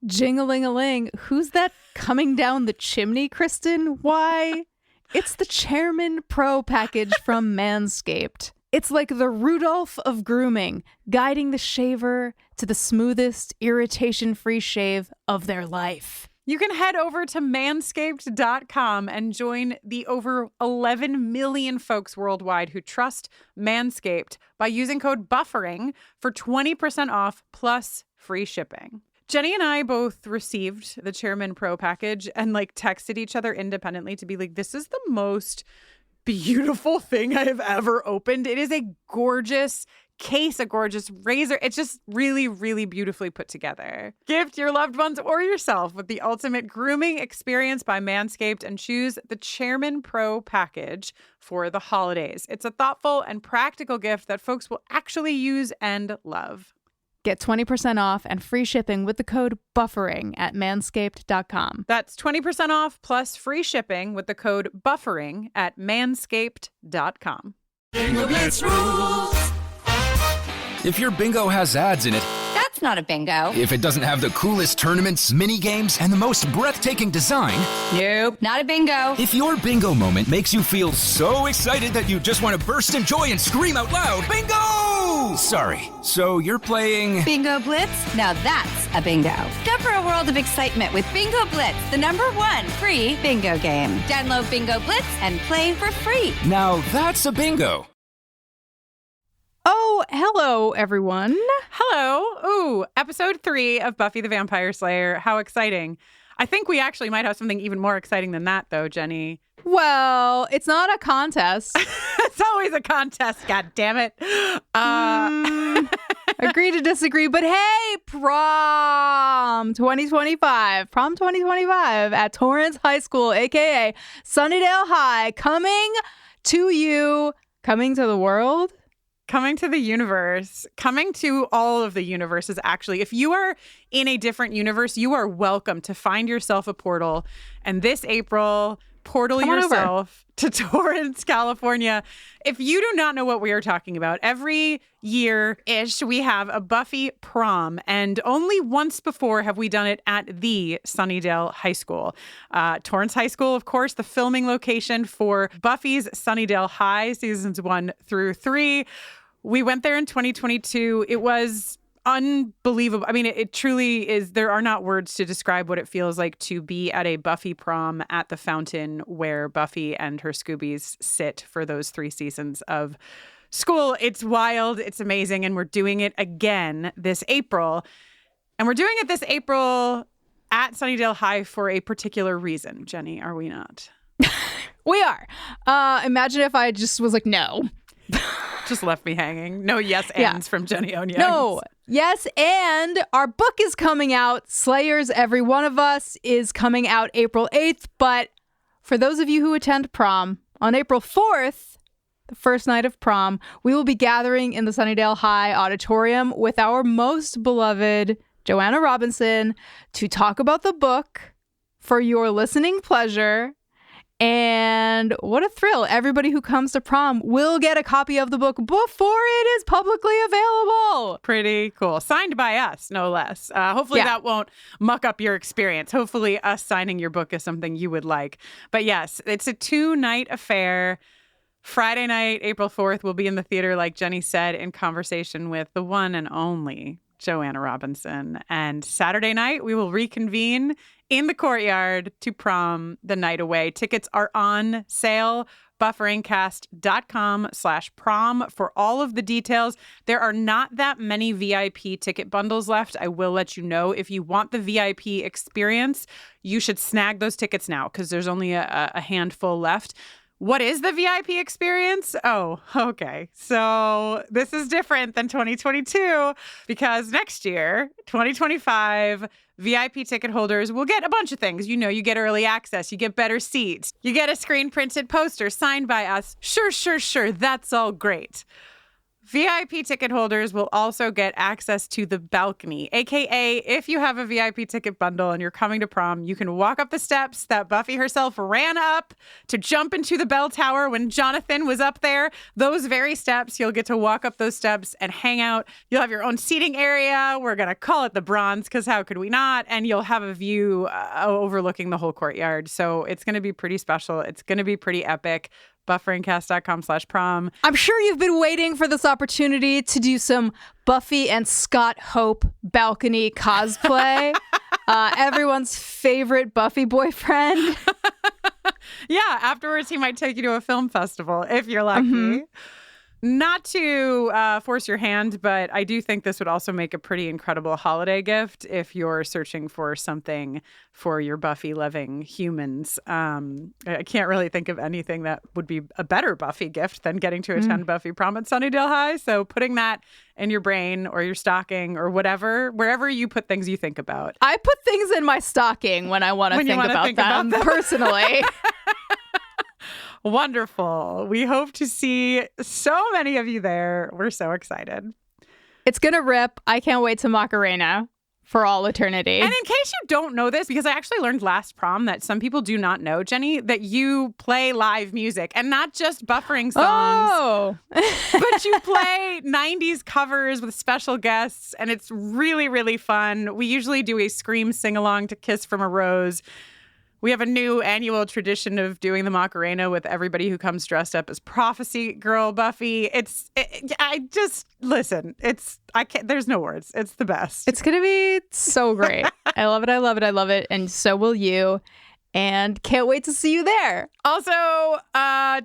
Jing-a-ling-a-ling. Who's that coming down the chimney, Kristin? Why? It's the Chairman Pro package from Manscaped. It's like the Rudolph of grooming, guiding the shaver to the smoothest, irritation-free shave of their life. You can head over to manscaped.com and join the over 11 million folks worldwide who trust Manscaped by using code BUFFERING for 20% off plus free shipping. Jenny and I both received the Chairman Pro package and texted each other independently to be like, this is the most beautiful thing I have ever opened. It is a gorgeous case, a gorgeous razor. It's just really, really beautifully put together. Gift your loved ones or yourself with the ultimate grooming experience by Manscaped and choose the Chairman Pro package for the holidays. It's a thoughtful and practical gift that folks will actually use and love. Get 20% off and free shipping with the code BUFFERING at manscaped.com. That's 20% off plus free shipping with the code BUFFERING at manscaped.com. Bingo Blitz rules. If your bingo has ads in it, That's not a bingo. if it doesn't have the coolest tournaments, mini games, and the most breathtaking design, Nope, not a bingo. if your bingo moment makes you feel so excited that you just want to burst in joy and scream out loud, bingo! Sorry, so you're playing... Bingo Blitz? Now that's a bingo. Go for a world of excitement with Bingo Blitz, the #1 free bingo game. Download Bingo Blitz and play for free. Now that's a bingo. Oh, hello, everyone. Hello. Ooh, episode 3 of Buffy the Vampire Slayer. How exciting. I think we actually might have something even more exciting than that, though, Jenny. Well, it's not a contest. It's always a contest, god damn it. Agree to disagree, but hey, prom 2025 at Torrance High School, aka Sunnydale High, coming to you, coming to the world. Coming to the universe, coming to all of the universes, actually. If you are in a different universe, you are welcome to find yourself a portal. And this April, portal yourself to Torrance, California. If you do not know what we are talking about, every year-ish, we have a Buffy prom. And only once before have we done it at the Sunnydale High School. Torrance High School, of course, the filming location for Buffy's Sunnydale High, seasons 1 through 3. We went there in 2022. It was unbelievable. I mean, it truly is. There are not words to describe what it feels like to be at a Buffy prom at the fountain where Buffy and her Scoobies sit for those 3 seasons of school. It's wild. It's amazing. And we're doing it again this April. And we're doing it this April at Sunnydale High for a particular reason. Jenny, are we not? We are. Imagine if I just was like, no. Just left me hanging. No yes ands from Jenny Onions. No. Yes, and our book is coming out. Slayers, Every One of Us is coming out April 8th. But for those of you who attend prom, on April 4th, the first night of prom, we will be gathering in the Sunnydale High Auditorium with our most beloved Joanna Robinson to talk about the book for your listening pleasure. And what a thrill. Everybody who comes to prom will get a copy of the book before it is publicly available. Pretty cool. Signed by us, no less. Hopefully that won't muck up your experience. Hopefully us signing your book is something you would like. But yes, it's a 2-night affair. Friday night, April 4th, we'll be in the theater, like Jenny said, in conversation with the one and only Joanna Robinson. And Saturday night, we will reconvene in the courtyard to prom the night away. Tickets are on sale. bufferingcast.com/prom for all of the details. There are not that many VIP ticket bundles left. I will let you know. If you want the VIP experience, you should snag those tickets now because there's only a handful left. What is the VIP experience? Oh, okay. So this is different than 2022 because next year, 2025, VIP ticket holders will get a bunch of things. You know, you get early access, you get better seats, you get a screen printed poster signed by us. Sure. That's all great. VIP ticket holders will also get access to the balcony, aka if you have a VIP ticket bundle and you're coming to prom, you can walk up the steps that Buffy herself ran up to jump into the bell tower when Jonathan was up there. Those very steps, you'll get to walk up those steps and hang out. You'll have your own seating area. We're going to call it the Bronze because how could we not? And you'll have a view overlooking the whole courtyard. So it's going to be pretty special. It's going to be pretty epic. Bufferincast.com/prom. I'm sure you've been waiting for this opportunity to do some Buffy and Scott Hope balcony cosplay. Everyone's favorite Buffy boyfriend. Yeah, afterwards he might take you to a film festival if you're lucky. Mm-hmm. Not to force your hand, but I do think this would also make a pretty incredible holiday gift if you're searching for something for your Buffy-loving humans. I can't really think of anything that would be a better Buffy gift than getting to attend Buffy prom at Sunnydale High. So putting that in your brain or your stocking or whatever, wherever you put things you think about. I put things in my stocking when I want to think about them personally. Wonderful. We hope to see so many of you there. We're so excited. It's going to rip. I can't wait to Macarena for all eternity. And in case you don't know this, because I actually learned last prom that some people do not know, Jenny, that you play live music and not just buffering songs, but you play 90s covers with special guests. And it's really, really fun. We usually do a Scream sing-along to Kiss from a Rose. We have a new annual tradition of doing the Macarena with everybody who comes dressed up as Prophecy Girl Buffy. There's no words. It's the best. It's going to be so great. I love it. I love it. I love it. And so will you. And can't wait to see you there. Also,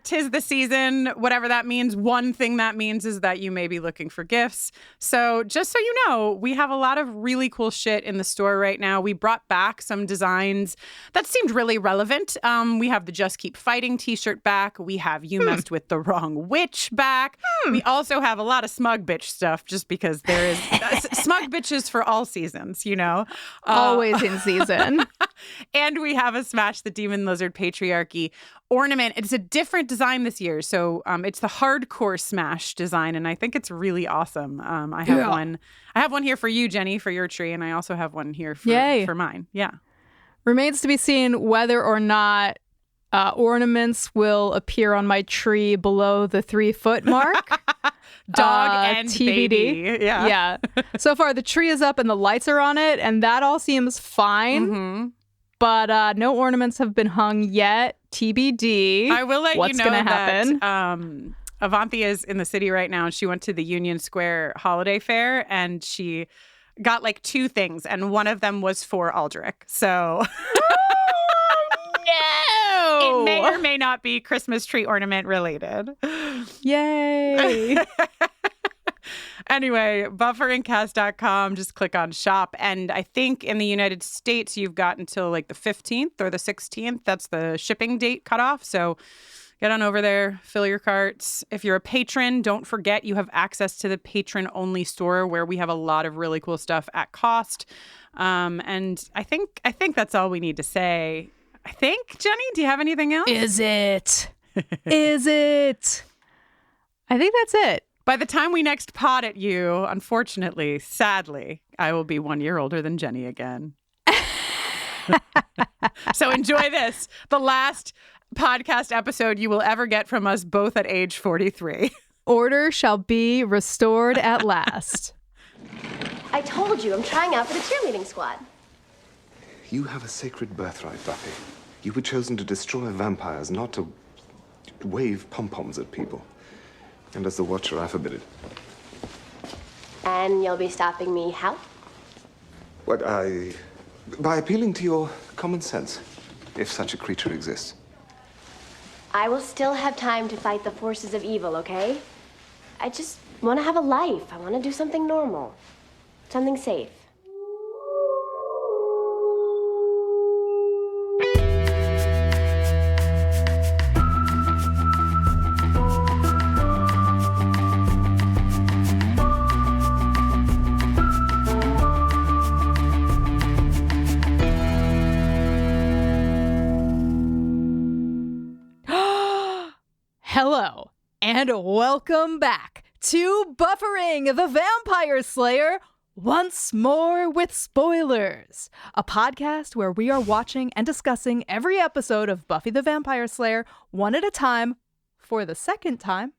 'tis the season, whatever that means. One thing that means is that you may be looking for gifts. So just so you know, we have a lot of really cool shit in the store right now. We brought back some designs that seemed really relevant. We have the Just Keep Fighting t-shirt back. We have You Messed with the Wrong Witch back. We also have a lot of smug bitch stuff just because there is smug bitches for all seasons, you know. Always in season. And we have a Smash the Demon Lizard Patriarchy ornament. It's a different design this year. So it's the hardcore Smash design. And I think it's really awesome. I have one here for you, Jenny, for your tree. And I also have one here for mine. Yeah. Remains to be seen whether or not ornaments will appear on my tree below the 3-foot mark. Dog and TBD. Baby. Yeah. So far, the tree is up and the lights are on it. And that all seems fine. Mm-hmm. But no ornaments have been hung yet. TBD. I will let you know what's going to happen. That Avanti is in the city right now. And she went to the Union Square Holiday Fair and she got like 2 things. And one of them was for Aldrich. So no! It may or may not be Christmas tree ornament related. Yay! Anyway, bufferincast.com, just click on shop. And I think in the United States, you've got until like the 15th or the 16th. That's the shipping date cutoff. So get on over there, fill your carts. If you're a patron, don't forget you have access to the patron-only store where we have a lot of really cool stuff at cost. And I think that's all we need to say. I think, Jenny, do you have anything else? Is it? Is it? I think that's it. By the time we next pod at you, unfortunately, sadly, I will be 1 year older than Jenny again. So enjoy this. The last podcast episode you will ever get from us both at age 43. Order shall be restored at last. I told you, I'm trying out for the cheerleading squad. You have a sacred birthright, Buffy. You were chosen to destroy vampires, not to wave pom-poms at people. And as the Watcher, I forbid it. And you'll be stopping me how? By appealing to your common sense, if such a creature exists. I will still have time to fight the forces of evil, okay? I just want to have a life. I want to do something normal. Something safe. Hello, and welcome back to Buffering the Vampire Slayer once more with spoilers, a podcast where we are watching and discussing every episode of Buffy the Vampire Slayer one at a time for the second time,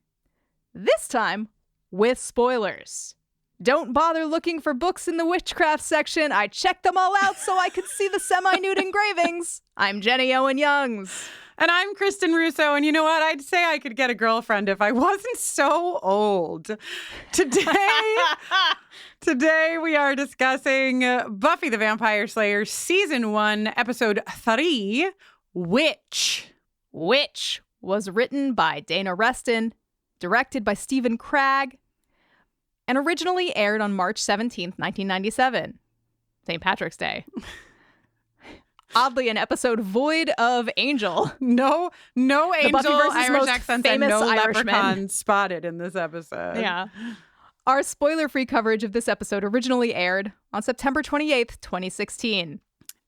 this time with spoilers. Don't bother looking for books in the witchcraft section. I checked them all out so I could see the semi-nude engravings. I'm Jenny Owen Youngs. And I'm Kristin Russo, and you know what? I'd say I could get a girlfriend if I wasn't so old. Today we are discussing Buffy the Vampire Slayer Season 1, Episode 3, Witch. Witch was written by Dana Reston, directed by Stephen Cragg, and originally aired on March 17th, 1997, St. Patrick's Day. Oddly, an episode void of Angel. No Angel, Buffyverse's Irish most accents, and famous no Irishman. leprechaun spotted in this episode. Yeah. Our spoiler-free coverage of this episode originally aired on September 28th, 2016.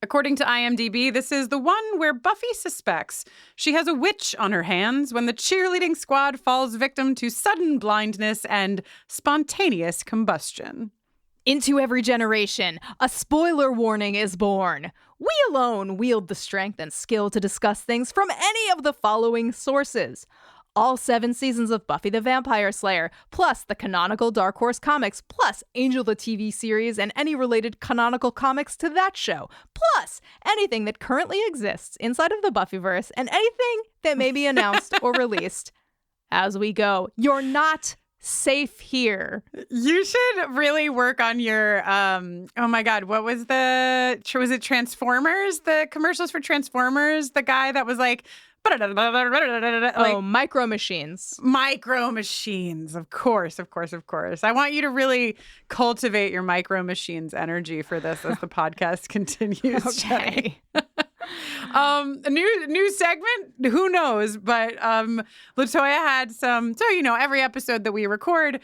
According to IMDb, this is the one where Buffy suspects she has a witch on her hands when the cheerleading squad falls victim to sudden blindness and spontaneous combustion. Into every generation, a spoiler warning is born. We alone wield the strength and skill to discuss things from any of the following sources. All 7 seasons of Buffy the Vampire Slayer, plus the canonical Dark Horse comics, plus Angel the TV series and any related canonical comics to that show, plus anything that currently exists inside of the Buffyverse and anything that may be announced or released as we go. You're not safe here. You should really work on your, oh my God, what was it Transformers? The commercials for Transformers? The guy that was like, Micro Machines. Micro Machines, of course. I want you to really cultivate your Micro Machines energy for this as the podcast continues. Okay. A new segment, who knows, but LaToya had some, so every episode that we record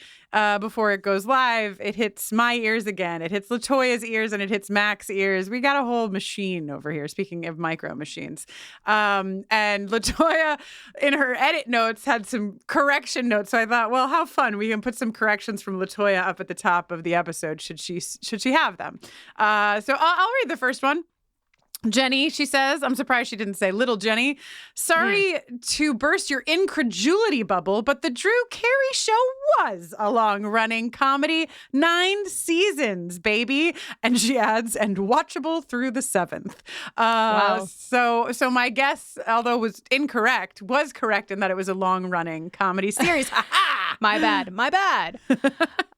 before it goes live, it hits my ears again, it hits LaToya's ears, and it hits Mac's ears. We got a whole machine over here, speaking of Micro Machines. And LaToya, in her edit notes, had some correction notes, so I thought, well, how fun, we can put some corrections from LaToya up at the top of the episode, should she have them. So I'll read the first one. Jenny, she says, I'm surprised she didn't say little Jenny. Sorry to burst your incredulity bubble, but the Drew Carey Show was a long-running comedy. 9 seasons, baby. And she adds, and watchable through the 7th. Wow. So my guess, although was incorrect, was correct in that it was a long-running comedy series. My bad.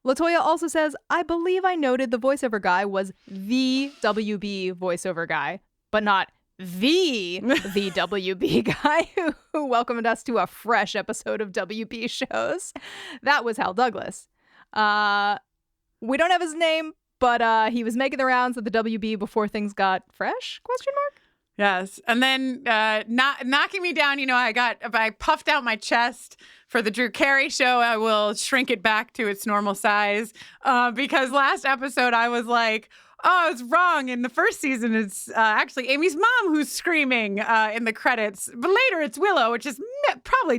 LaToya also says, I believe I noted the voiceover guy was the WB voiceover guy, but not the WB guy who welcomed us to a fresh episode of WB shows. That was Hal Douglas. We don't have his name, but he was making the rounds at the WB before things got fresh? ? Yes. And then knocking me down, I puffed out my chest for the Drew Carey Show. I will shrink it back to its normal size because last episode I was like, oh, it's wrong. In the first season, it's actually Amy's mom who's screaming in the credits. But later, it's Willow, which is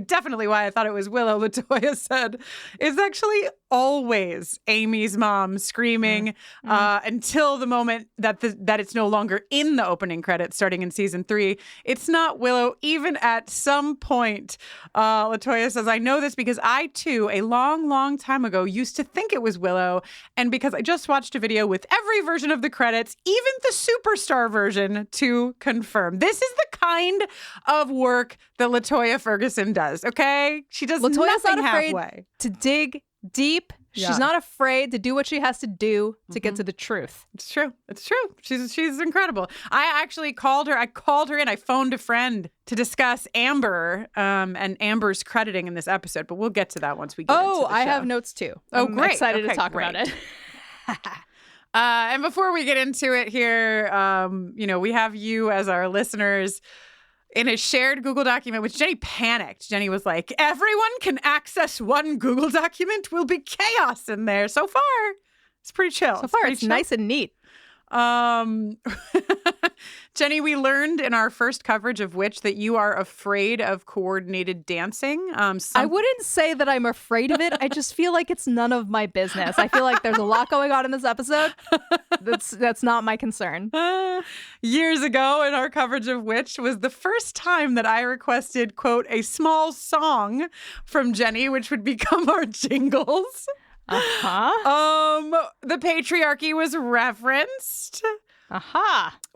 definitely why I thought it was Willow. LaToya said it's actually always Amy's mom screaming until the moment that it's no longer in the opening credits starting in season 3. It's not Willow even at some point. LaToya says, I know this because I too, a long, long time ago, used to think it was Willow. And because I just watched a video with every version of the credits, even the superstar version, to confirm. This is the kind of work that LaToya Ferguson does, okay? She does LaToya's nothing not afraid halfway. to dig deep. Yeah. She's not afraid to do what she has to do to get to the truth. It's true. She's incredible. I actually called her in. I phoned a friend to discuss Amber and Amber's crediting in this episode, but we'll get to that once we get into the show. I have notes too. Oh, I'm great. excited to Okay, talk great. about it. And before we get into it here, we have you as our listeners in a shared Google document, which Jenny panicked. Jenny was like, everyone can access one Google document. Will be chaos in there. So far, it's pretty chill. So far, it's nice and neat. Jenny, we learned in our first coverage of Witch that you are afraid of coordinated dancing. I wouldn't say that I'm afraid of it. I just feel like it's none of my business. I feel like there's a lot going on in this episode. That's not my concern. Years ago in our coverage of Witch was the first time that I requested, quote, a small song from Jenny, which would become our jingles. The patriarchy was referenced.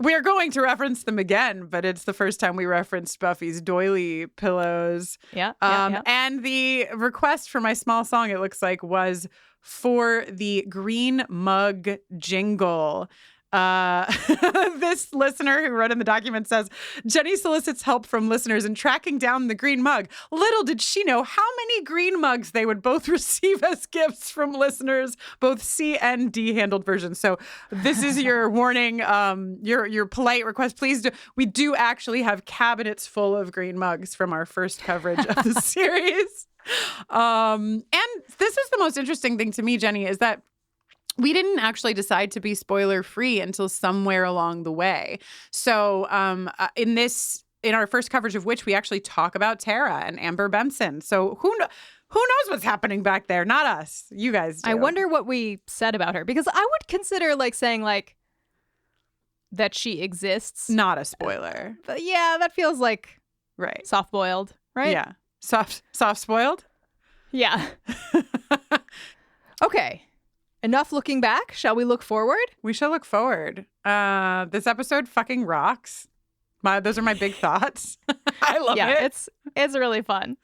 We're going to reference them again, but it's the first time we referenced Buffy's doily pillows. Yeah. And the request for my small song, it looks like, was for the green mug jingle. This listener who wrote in the document says, Jenny solicits help from listeners in tracking down the green mug. Little did she know how many green mugs they would both receive as gifts from listeners, both C and D handled versions. So this is your warning, your polite request. Please do. We do actually have cabinets full of green mugs from our first coverage of the series. And this is the most interesting thing to me, Jenny, is that we didn't actually decide to be spoiler free until somewhere along the way. So in our first coverage of Witch, we actually talk about Tara and Amber Benson. So who knows what's happening back there? Not us. You guys do. I wonder what we said about her, because I would consider saying that she exists. Not a spoiler. But yeah, that feels like right. Soft boiled, right? Yeah. Soft spoiled? Yeah. Okay. Enough looking back. Shall we look forward? We shall look forward. This episode fucking rocks. Those are my big thoughts. I love it. It's really fun.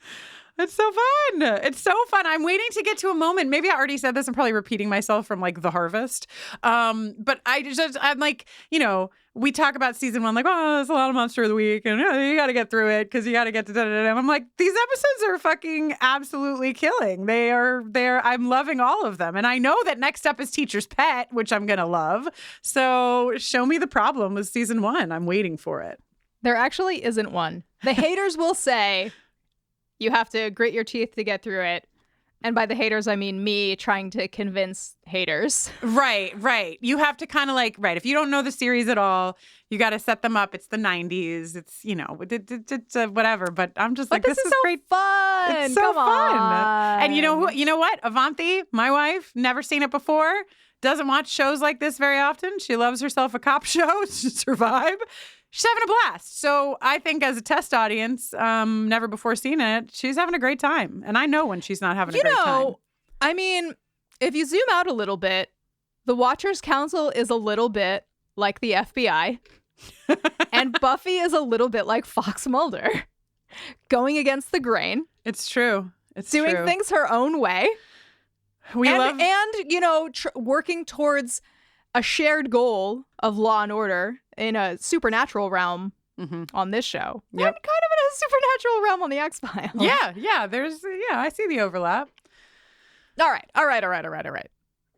It's so fun. It's so fun. I'm waiting to get to a moment. Maybe I already said this. I'm probably repeating myself from The Harvest. But I'm like, we talk about season 1, there's a lot of monster of the week and you got to get through it because you got to get to da-da-da. I'm like, these episodes are fucking absolutely killing. I'm loving all of them. And I know that next up is Teacher's Pet, which I'm going to love. So show me the problem with season 1. I'm waiting for it. There actually isn't one. The haters will say you have to grit your teeth to get through it. And by the haters, I mean me trying to convince haters. Right. You have to kind of if you don't know the series at all, you got to set them up. It's the 90s. It's, it's whatever. But I'm just this is so great. Fun. It's so fun. And you know what? Avanti, my wife, never seen it before, doesn't watch shows like this very often. She loves herself a cop show to survive. She's having a blast. So I think as a test audience, never before seen it, she's having a great time. And I know when she's not having a great time. I mean, if you zoom out a little bit, the Watchers Council is a little bit like the FBI. And Buffy is a little bit like Fox Mulder. Going against the grain. It's true. Doing things her own way. Working towards a shared goal of law and order in a supernatural realm on this show. Yep. And kind of in a supernatural realm on the X-Files. Yeah. I see the overlap. All right.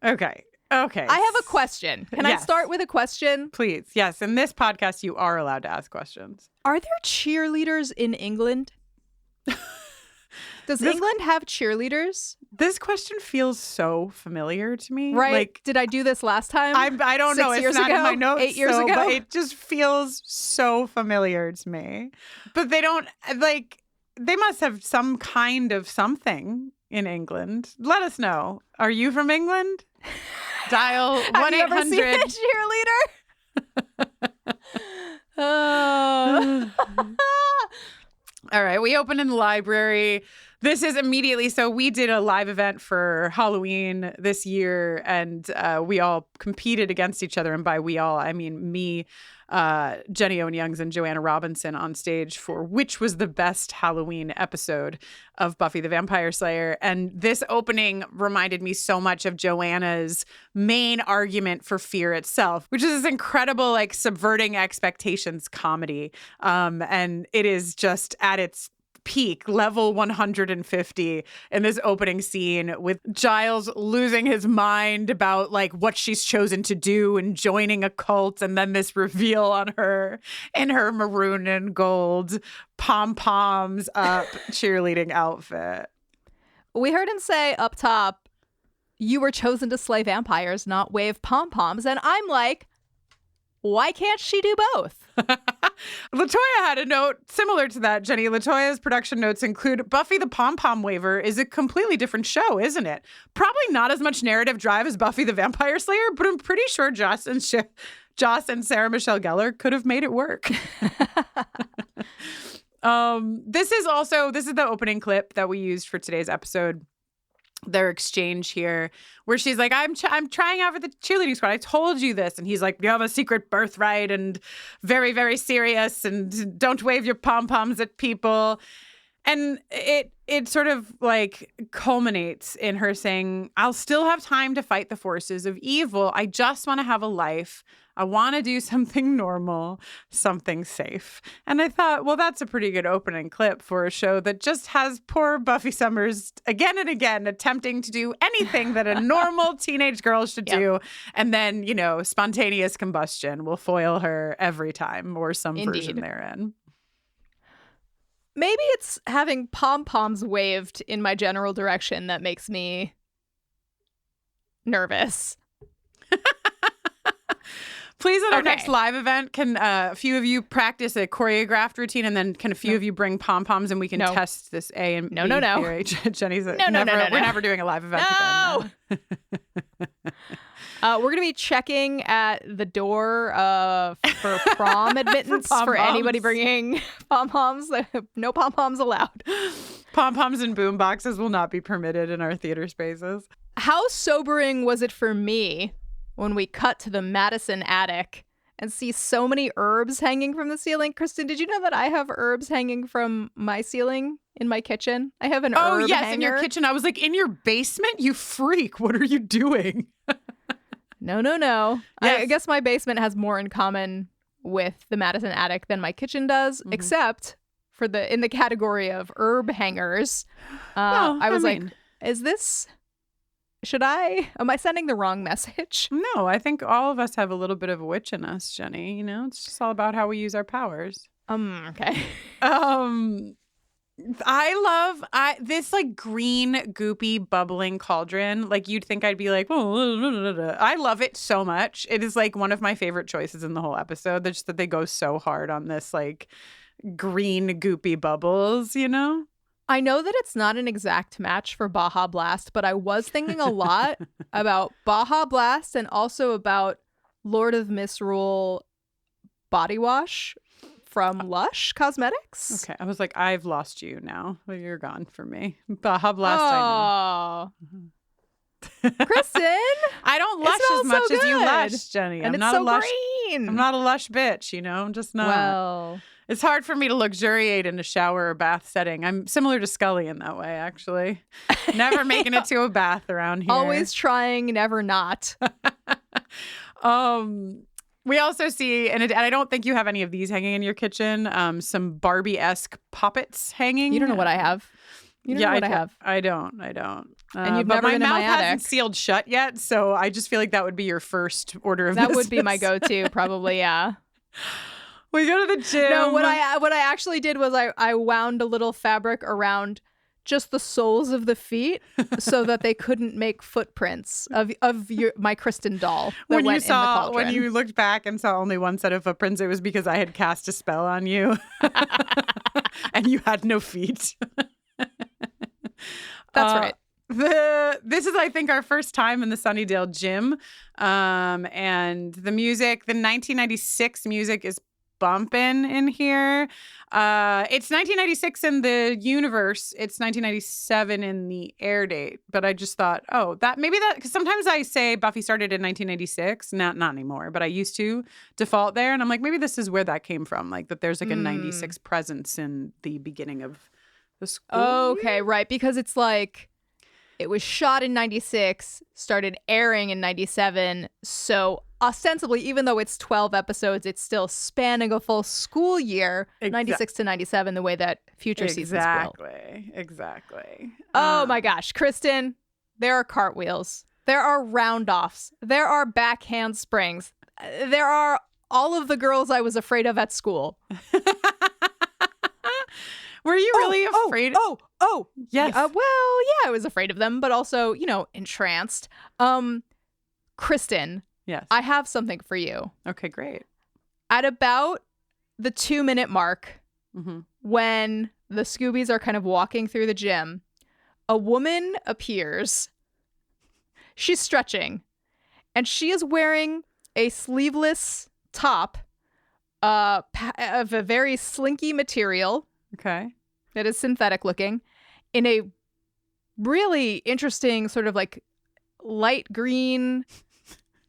Okay. I have a question. Can I start with a question? Please. Yes. In this podcast, you are allowed to ask questions. Are there cheerleaders in England? Does England have cheerleaders? This question feels so familiar to me. Right. Did I do this last time? I don't know. It's not in my notes. 8 years ago? But it just feels so familiar to me. But they don't, they must have some kind of something in England. Let us know. Are you from England? Dial 1-800. Have you ever seen a cheerleader? All right, we opened in the library. This is immediately, so we did a live event for Halloween this year, and we all competed against each other. And by we all, I mean me, Jenny Owen Youngs, and Joanna Robinson on stage for which was the best Halloween episode of Buffy the Vampire Slayer. And this opening reminded me so much of Joanna's main argument for Fear itself, which is this incredible, subverting expectations comedy. And it is just at its peak, level 150 in this opening scene with Giles losing his mind about what she's chosen to do and joining a cult, and then this reveal on her in her maroon and gold pom-poms up cheerleading outfit. We heard him say up top, you were chosen to slay vampires, not wave pom-poms. And I'm like, why can't she do both? LaToya had a note similar to that, Jenny. LaToya's production notes include Buffy the Pom-Pom Waver is a completely different show, isn't it? Probably not as much narrative drive as Buffy the Vampire Slayer, but I'm pretty sure Joss and Sarah Michelle Gellar could have made it work. This is the opening clip that we used for today's episode. Their exchange here where she's like, I'm trying out for the cheerleading squad. I told you this. And he's like, you have a secret birthright and very, very serious and don't wave your pom-poms at people. And it sort of like culminates in her saying, I'll still have time to fight the forces of evil. I just want to have a life. I want to do something normal, something safe. And I thought, well, that's a pretty good opening clip for a show that just has poor Buffy Summers again and again attempting to do anything that a normal teenage girl should do. And then, spontaneous combustion will foil her every time, or some version therein. Maybe it's having pom-poms waved in my general direction that makes me nervous. Please, at our next live event, can a few of you practice a choreographed routine, and then can a few of you bring pom-poms and we can test this A and B theory? Jenny's we're never doing a live event again. We're going to be checking at the door for prom admittance for anybody bringing pom-poms. No pom-poms allowed. Pom-poms and boom boxes will not be permitted in our theater spaces. How sobering was it for me when we cut to the Madison attic and see so many herbs hanging from the ceiling? Kristin, did you know that I have herbs hanging from my ceiling in my kitchen? I have an herb hanger. In your kitchen. I was like, in your basement? You freak. What are you doing? No. Yes. I guess my basement has more in common with the Madison attic than my kitchen does, except for in the category of herb hangers. I was like, am I sending the wrong message? No, I think all of us have a little bit of a witch in us, Jenny. It's just all about how we use our powers. Okay. I love this like green, goopy, bubbling cauldron. Like you'd think I'd be like, I love it so much. It is like one of my favorite choices in the whole episode. Just that they go so hard on this like green, goopy bubbles, I know that it's not an exact match for Baja Blast, but I was thinking a lot about Baja Blast and also about Lord of Misrule body wash from Lush Cosmetics. Okay, I was like, I've lost you now. Well, you're gone for me. Baja Blast, I know. Kristin, I don't lush as much as you lush, Jenny. And it's so green. I'm not a lush bitch, I'm just not. Well, it's hard for me to luxuriate in a shower or bath setting. I'm similar to Scully in that way, actually. Never making it to a bath around here. Always trying, never not. We also see, and I don't think you have any of these hanging in your kitchen, some Barbie-esque poppets hanging. You don't know what I have. You don't know what I have. I don't. And you've never been in my attic. My mouth hasn't sealed shut yet, so I just feel like that would be your first order of business. That would be my go-to, probably, yeah. We go to the gym. No, what I actually did was I wound a little fabric around just the soles of the feet so that they couldn't make footprints of my Kristin doll that went in the cauldron. When you looked back and saw only one set of footprints, it was because I had cast a spell on you and you had no feet. That's right. This is, I think, our first time in the Sunnydale gym. And the music, the 1996 music is bumping in here. It's 1996 in the universe. It's 1997 in the air date. But I just thought, because sometimes I say Buffy started in 1996. Not anymore, but I used to default there. And I'm like, maybe this is where that came from. Like that there's like a 96 presence in the beginning of the school. Okay, right. Because it's like it was shot in 96, started airing in 97. So ostensibly, even though it's 12 episodes, it's still spanning a full school year, 96 to 97, the way that future seasons will. Exactly. Oh my gosh, Kristin, there are cartwheels. There are round-offs. There are back handsprings. There are all of the girls I was afraid of at school. Were you really afraid? Oh, yes. Well, yeah, I was afraid of them, but also, entranced. Kristin. Yes. I have something for you. Okay, great. At about the 2-minute mark, Mm-hmm. when the Scoobies are kind of walking through the gym, a woman appears. She's stretching, and she is wearing a sleeveless top of a very slinky material. Okay. That is synthetic looking, in a really interesting sort of like light green,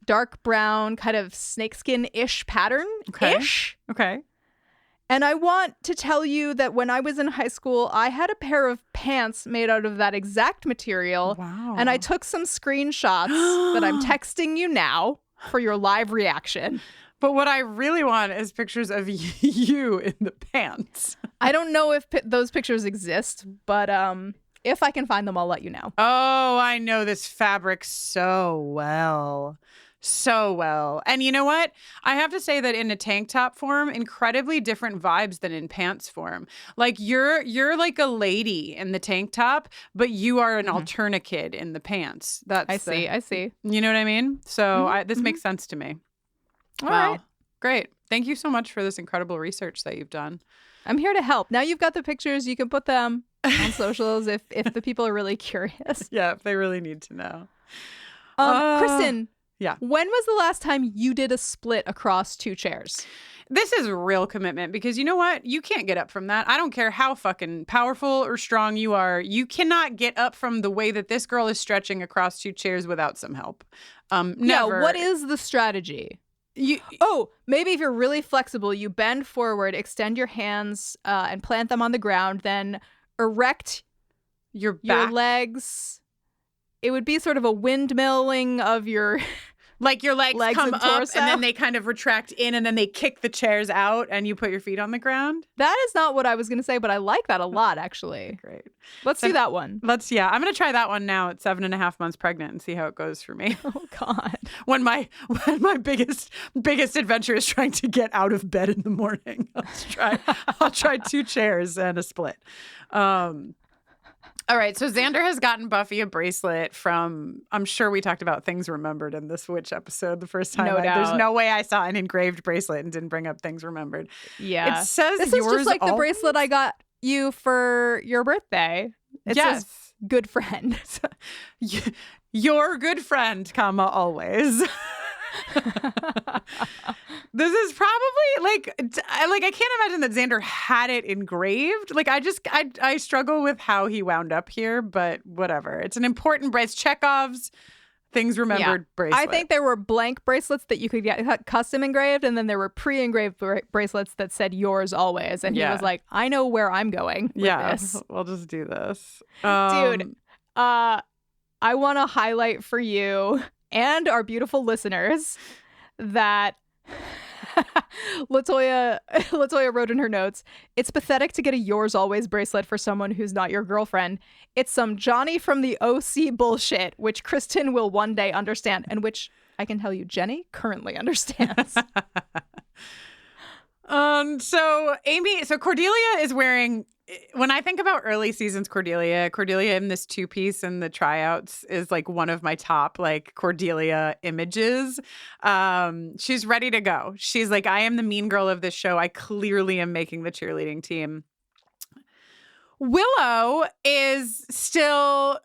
dark brown kind of snakeskin-ish pattern-ish. Okay. And I want to tell you that when I was in high school, I had a pair of pants made out of that exact material. Wow. And I took some screenshots that I'm texting you now for your live reaction. But what I really want is pictures of you in the pants. I don't know if those pictures exist, but if I can find them, I'll let you know. Oh, I know this fabric so well. So well. And you know what? I have to say that in a tank top form, incredibly different vibes than in pants form. Like you're like a lady in the tank top, but you are an alterna-kid in the pants. I see. You know what I mean? So this makes sense to me. All wow. right. Great. Thank you so much for this incredible research that you've done. I'm here to help. Now you've got the pictures. You can put them on socials if the people are really curious. Yeah, if they really need to know. Kristin. Yeah. When was the last time you did a split across 2 chairs? This is real commitment because you know what? You can't get up from that. I don't care how fucking powerful or strong you are. You cannot get up from the way that this girl is stretching across 2 chairs without some help. Never. Yeah, what is the strategy? Maybe if you're really flexible, you bend forward, extend your hands and plant them on the ground, then erect your your legs. It would be sort of a windmilling of your... Like your legs come up torso. and then they kind of retract in and then they kick the chairs out and you put your feet on the ground. That is not what I was going to say, but I like that a lot, actually. Great. Let's do that one. I'm going to try that one now at 7.5 months pregnant and see how it goes for me. Oh, God. When my biggest adventure is trying to get out of bed in the morning. I'll try 2 chairs and a split. All right, so Xander has gotten Buffy a bracelet from, I'm sure we talked about Things Remembered in this Witch episode the first time. No doubt. There's no way I saw an engraved bracelet and didn't bring up Things Remembered. Yeah. It says this yours is just like the always? bracelet I got you for your birthday. It says good friend. Your good friend, comma, always. This is probably like I can't imagine that Xander had it engraved. Like I struggle with how he wound up here, but whatever. It's an important bracelet. Chekhov's Things Remembered bracelet. I think there were blank bracelets that you could get custom engraved, and then there were pre-engraved bracelets that said yours always. And he was like, I know where I'm going with this. We'll just do this. Dude, I want to highlight for you and our beautiful listeners that Latoya wrote in her notes, it's pathetic to get a yours always bracelet for someone who's not your girlfriend. It's some Johnny from the OC bullshit, which Kristin will one day understand, and which I can tell you Jenny currently understands. So Cordelia is wearing, when I think about early seasons Cordelia in this 2-piece and the tryouts is like one of my top like Cordelia images. She's ready to go. She's like, I am the mean girl of this show. I clearly am making the cheerleading team. Willow is still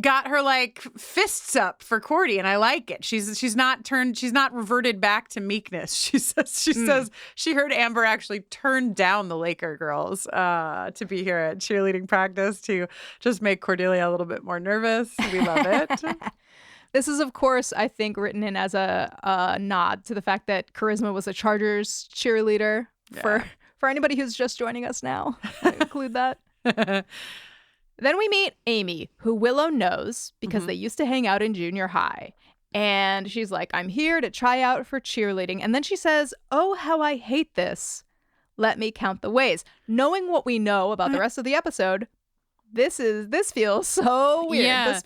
got her like fists up for Cordy, and I like it. She's not reverted back to meekness. She says she heard Amber actually turn down the Laker girls to be here at cheerleading practice to just make Cordelia a little bit more nervous. We love it. This is, of course, I think written in as a nod to the fact that Charisma was a Chargers cheerleader. For anybody who's just joining us now, I include that. Then we meet Amy, who Willow knows because they used to hang out in junior high. And she's like, I'm here to try out for cheerleading. And then she says, oh, how I hate this. Let me count the ways. Knowing what we know about the rest of the episode, this feels so weird. Yeah. This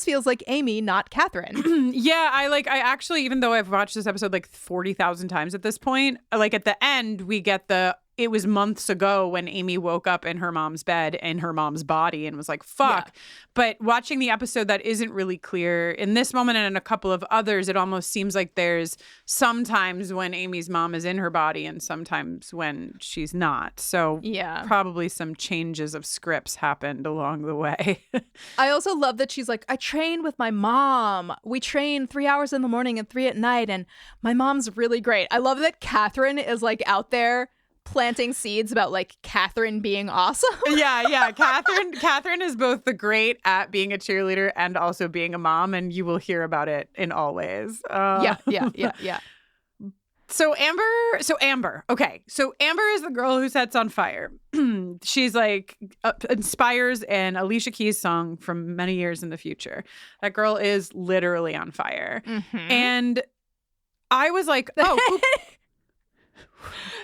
feels like Amy, not Catherine. Yeah, I actually, even though I've watched this episode like 40,000 times at this point, like at the end we get the it was months ago when Amy woke up in her mom's bed in her mom's body and was like, fuck. Yeah. But watching the episode, that isn't really clear. In this moment and in a couple of others, it almost seems like there's sometimes when Amy's mom is in her body and sometimes when she's not. So probably some changes of scripts happened along the way. I also love that she's like, I train with my mom. We train 3 hours in the morning and 3 at night. And my mom's really great. I love that Catherine is like out there planting seeds about like Catherine being awesome. Yeah. Catherine is both the great at being a cheerleader and also being a mom, and you will hear about it in all ways. Yeah. So Amber. Okay. So Amber is the girl who sets on fire. She's like inspires an Alicia Keys song from many years in the future. That girl is literally on fire. Mm-hmm. And I was like, oh,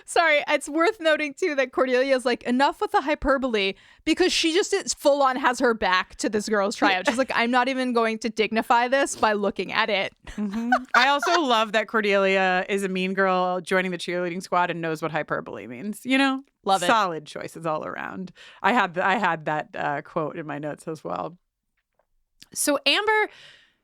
sorry, it's worth noting, too, that Cordelia is like, enough with the hyperbole, because she just is full on has her back to this girl's tryout. She's like, I'm not even going to dignify this by looking at it. Mm-hmm. I also love that Cordelia is a mean girl joining the cheerleading squad and knows what hyperbole means. You know? Love it. Solid choices all around. I had that quote in my notes as well. So Amber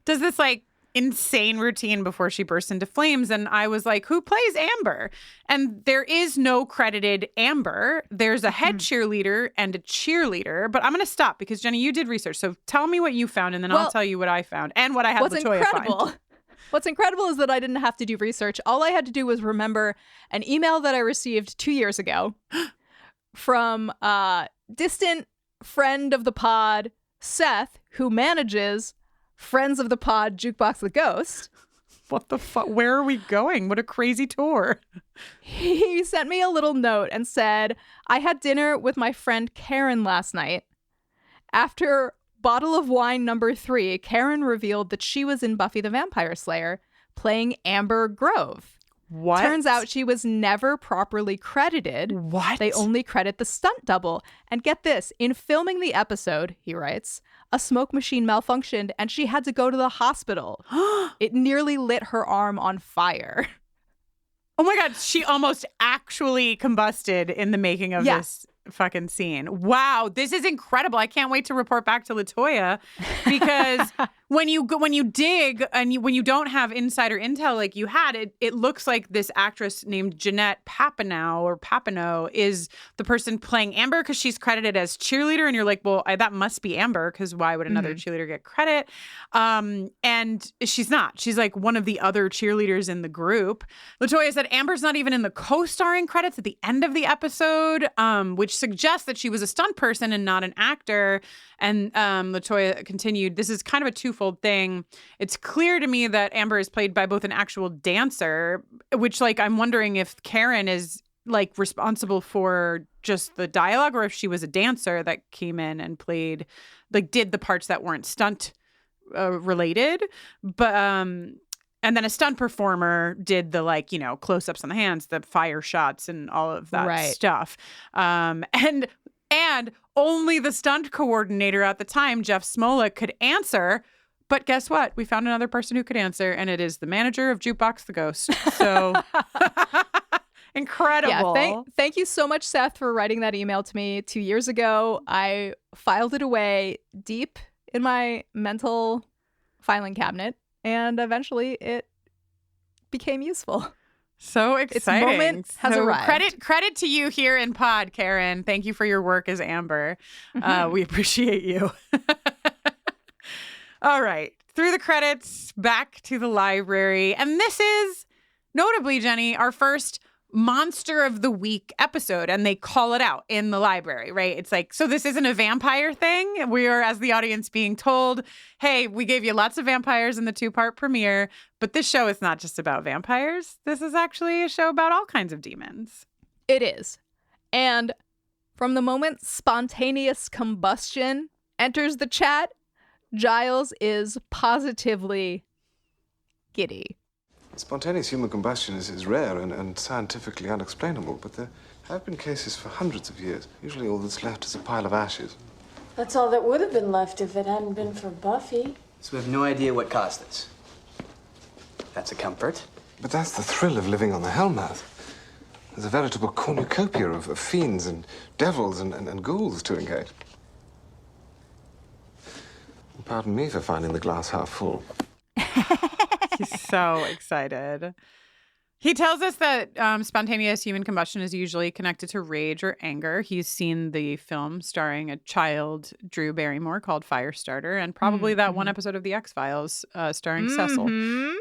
does this like insane routine before she bursts into flames, and I was like, who plays Amber? And there is no credited Amber. There's a head cheerleader and a cheerleader, but I'm going to stop because Jenny, you did research, so tell me what you found and then I'll tell you what I found and what I had LaToya find. What's incredible is that I didn't have to do research. All I had to do was remember an email that I received 2 years ago from a distant friend of the pod, Seth, who manages Friends of the Pod Jukebox the Ghost. What the fuck? Where are we going? What a crazy tour. He sent me a little note and said, I had dinner with my friend Karen last night. After bottle of wine number 3, Karen revealed that she was in Buffy the Vampire Slayer playing Amber Grove. What? Turns out she was never properly credited. What? They only credit the stunt double. And get this, in filming the episode, he writes, a smoke machine malfunctioned and she had to go to the hospital. It nearly lit her arm on fire. Oh my God, she almost actually combusted in the making of this fucking scene. Wow, this is incredible. I can't wait to report back to LaToya, because when you dig and when you don't have insider intel like you had, it looks like this actress named Jeanette Papineau is the person playing Amber because she's credited as cheerleader, and you're like, well, that must be Amber because why would another cheerleader get credit? And she's not. She's like one of the other cheerleaders in the group. LaToya said Amber's not even in the co-starring credits at the end of the episode, which suggests that she was a stunt person and not an actor. And LaToya continued, this is kind of a twofold thing. It's clear to me that Amber is played by both an actual dancer, which like I'm wondering if Karen is like responsible for just the dialogue, or if she was a dancer that came in and played, like did the parts that weren't stunt related. But and then a stunt performer did the like, you know, close-ups on the hands, the fire shots and all of that stuff. And only the stunt coordinator at the time, Jeff Smolik, could answer. But guess what? We found another person who could answer, and it is the manager of Jukebox the Ghost. So incredible. Yeah, thank you so much, Seth, for writing that email to me 2 years ago. I filed it away deep in my mental filing cabinet, and eventually it became useful. So exciting. Its moment has arrived. Credit to you here in pod, Karen. Thank you for your work as Amber. We appreciate you. All right. Through the credits, back to the library. And this is, notably, Jenny, our first Monster of the Week episode, and they call it out in the library, right? It's like, so this isn't a vampire thing. We are, as the audience, being told, hey, we gave you lots of vampires in the 2-part premiere, but this show is not just about vampires. This is actually a show about all kinds of demons. It is. And from the moment spontaneous combustion enters the chat, Giles is positively giddy. Spontaneous human combustion is rare and scientifically unexplainable, but there have been cases for hundreds of years. Usually all that's left is a pile of ashes. That's all that would have been left if it hadn't been for Buffy. So we have no idea what caused this. That's a comfort. But that's the thrill of living on the Hellmouth. There's a veritable cornucopia of fiends and devils and ghouls to engage. Pardon me for finding the glass half full. He's so excited. He tells us that spontaneous human combustion is usually connected to rage or anger. He's seen the film starring a child, Drew Barrymore, called Firestarter, and probably that one episode of The X-Files starring Cecil.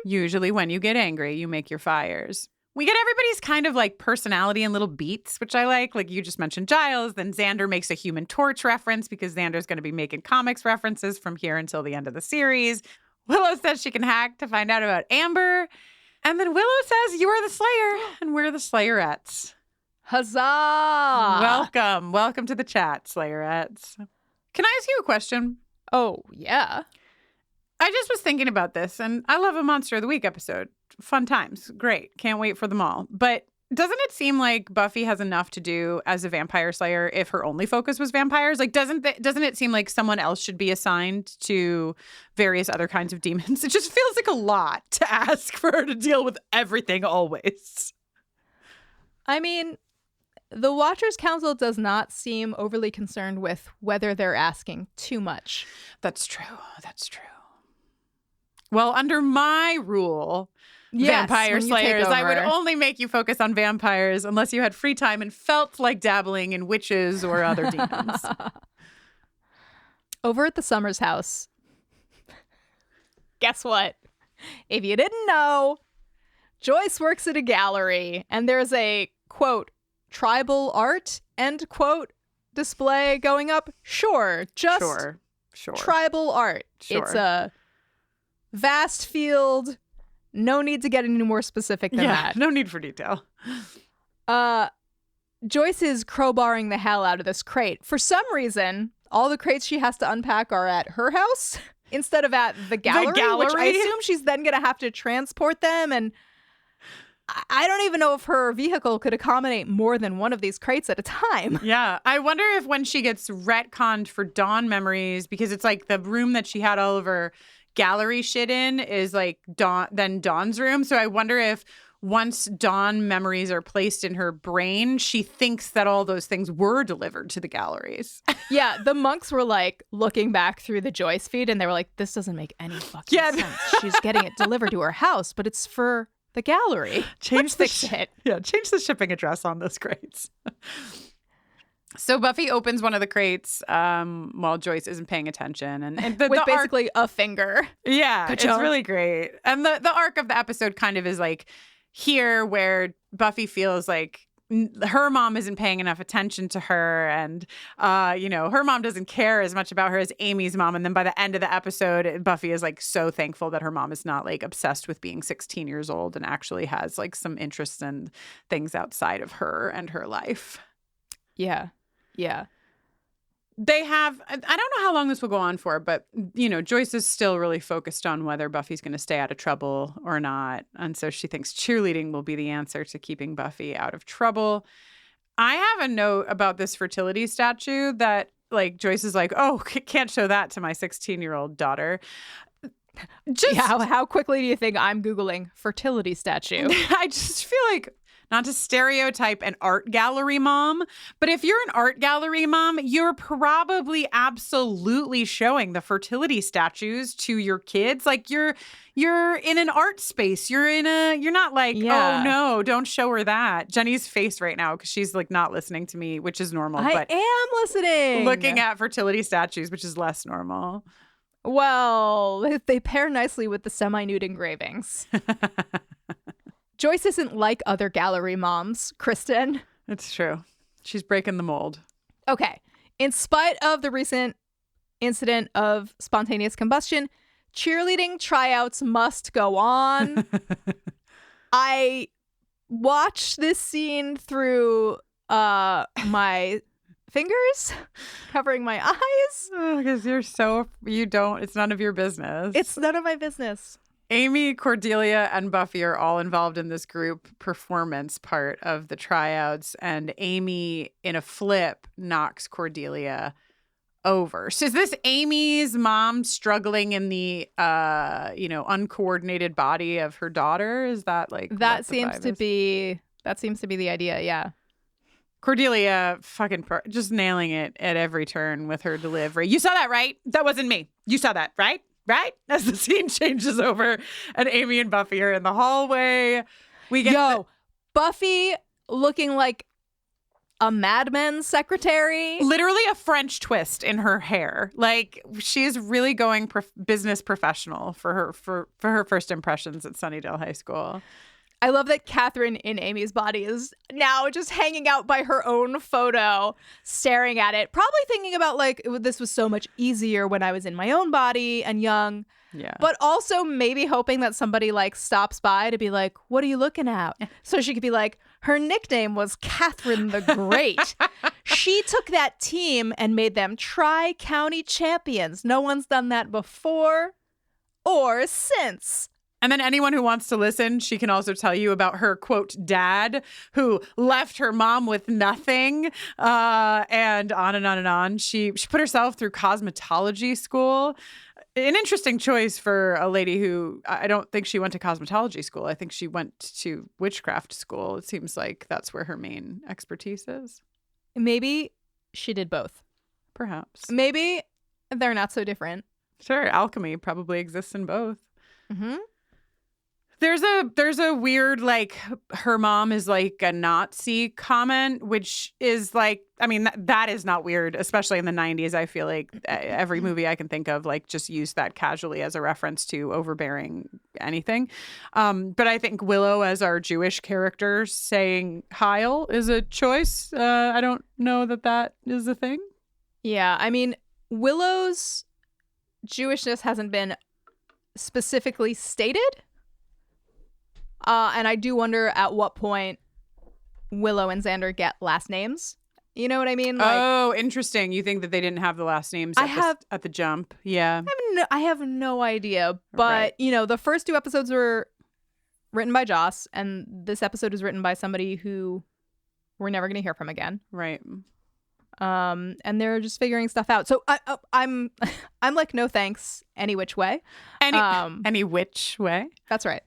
Usually when you get angry, you make your fires. We get everybody's kind of like personality in little beats, which I like. Like you just mentioned Giles, then Xander makes a Human Torch reference because Xander's going to be making comics references from here until the end of the series. Willow says she can hack to find out about Amber. And then Willow says, you are the Slayer, and we're the Slayerettes. Huzzah! Welcome to the chat, Slayerettes. Can I ask you a question? Oh, yeah. I just was thinking about this, and I love a Monster of the Week episode. Fun times. Great. Can't wait for them all. But doesn't it seem like Buffy has enough to do as a vampire slayer if her only focus was vampires? Like, doesn't it seem like someone else should be assigned to various other kinds of demons? It just feels like a lot to ask for her to deal with everything always. I mean, the Watchers Council does not seem overly concerned with whether they're asking too much. That's true. Well, under my rule, Vampire Slayers, I would only make you focus on vampires unless you had free time and felt like dabbling in witches or other demons. Over at the Summers house, guess what? If you didn't know, Joyce works at a gallery, and there's a, quote, tribal art, end quote, display going up. Sure. Tribal art. Sure. It's a vast field. No need to get any more specific than that. No need for detail. Joyce is crowbarring the hell out of this crate. For some reason, all the crates she has to unpack are at her house instead of at the gallery, which I assume she's then going to have to transport them. And I don't even know if her vehicle could accommodate more than one of these crates at a time. Yeah. I wonder if when she gets retconned for Dawn memories, because it's like the room that she had all of her gallery shit in is like Dawn's room. So I wonder if once Dawn memories are placed in her brain, she thinks that all those things were delivered to the galleries. Yeah, the monks were like looking back through the Joyce feed and they were like, this doesn't make any fucking sense. She's getting it delivered to her house, but it's for the gallery. Change the shipping address on those crates. So Buffy opens one of the crates while Joyce isn't paying attention. And with basically a finger. Yeah, it's really great. And the arc of the episode kind of is like here where Buffy feels like her mom isn't paying enough attention to her. And, her mom doesn't care as much about her as Amy's mom. And then by the end of the episode, Buffy is like so thankful that her mom is not like obsessed with being 16 years old and actually has like some interests in things outside of her and her life. Yeah. Yeah. They have, I don't know how long this will go on for, but, Joyce is still really focused on whether Buffy's going to stay out of trouble or not. And so she thinks cheerleading will be the answer to keeping Buffy out of trouble. I have a note about this fertility statue that, like, Joyce is like, oh, can't show that to my 16-year-old daughter. How quickly do you think I'm Googling fertility statue? I just feel like, not to stereotype an art gallery mom, but if you're an art gallery mom, you're probably absolutely showing the fertility statues to your kids. Like you're in an art space. You're not like, oh no, don't show her that. Jenny's face right now, because she's like not listening to me, which is normal. I am listening. Looking at fertility statues, which is less normal. Well, they pair nicely with the semi-nude engravings. Joyce isn't like other gallery moms, Kristin. It's true. She's breaking the mold. Okay. In spite of the recent incident of spontaneous combustion, cheerleading tryouts must go on. I watched this scene through my fingers, covering my eyes. Because it's none of your business. It's none of my business. Amy, Cordelia, and Buffy are all involved in this group performance part of the tryouts, and Amy, in a flip, knocks Cordelia over. So is this Amy's mom struggling in the, uncoordinated body of her daughter? Is that like that seems to be That seems to be the idea, yeah. Cordelia just nailing it at every turn with her delivery. You saw that, right? That wasn't me. You saw that, right? Right? As the scene changes over and Amy and Buffy are in the hallway. We get Buffy looking like a Mad Men secretary. Literally a French twist in her hair. Like, she's really going business professional for her first impressions at Sunnydale High School. I love that Catherine in Amy's body is now just hanging out by her own photo, staring at it, probably thinking about like, this was so much easier when I was in my own body and young. Yeah. But also maybe hoping that somebody like stops by to be like, what are you looking at? So she could be like, her nickname was Catherine the Great. She took that team and made them tri-county champions. No one's done that before or since. And then anyone who wants to listen, she can also tell you about her, quote, dad, who left her mom with nothing, and on and on and on. She put herself through cosmetology school. An interesting choice for a lady who, I don't think she went to cosmetology school. I think she went to witchcraft school. It seems like that's where her main expertise is. Maybe she did both. Perhaps. Maybe they're not so different. Sure, alchemy probably exists in both. Mm-hmm. There's a weird, like, her mom is like a Nazi comment, which is like, I mean, that is not weird, especially in the 90s. I feel like every movie I can think of, like, just used that casually as a reference to overbearing anything. But I think Willow as our Jewish character saying Heil is a choice. I don't know that is a thing. Yeah, I mean, Willow's Jewishness hasn't been specifically stated. And I do wonder at what point Willow and Xander get last names. You know what I mean? Like, interesting. You think that they didn't have the last names at the jump? Yeah. I have no idea. But, Right. you know, the first 2 episodes were written by Joss, and this episode is written by somebody who we're never going to hear from again. Right. And they're just figuring stuff out. So I'm like, no thanks, any which way. Any which way? That's right.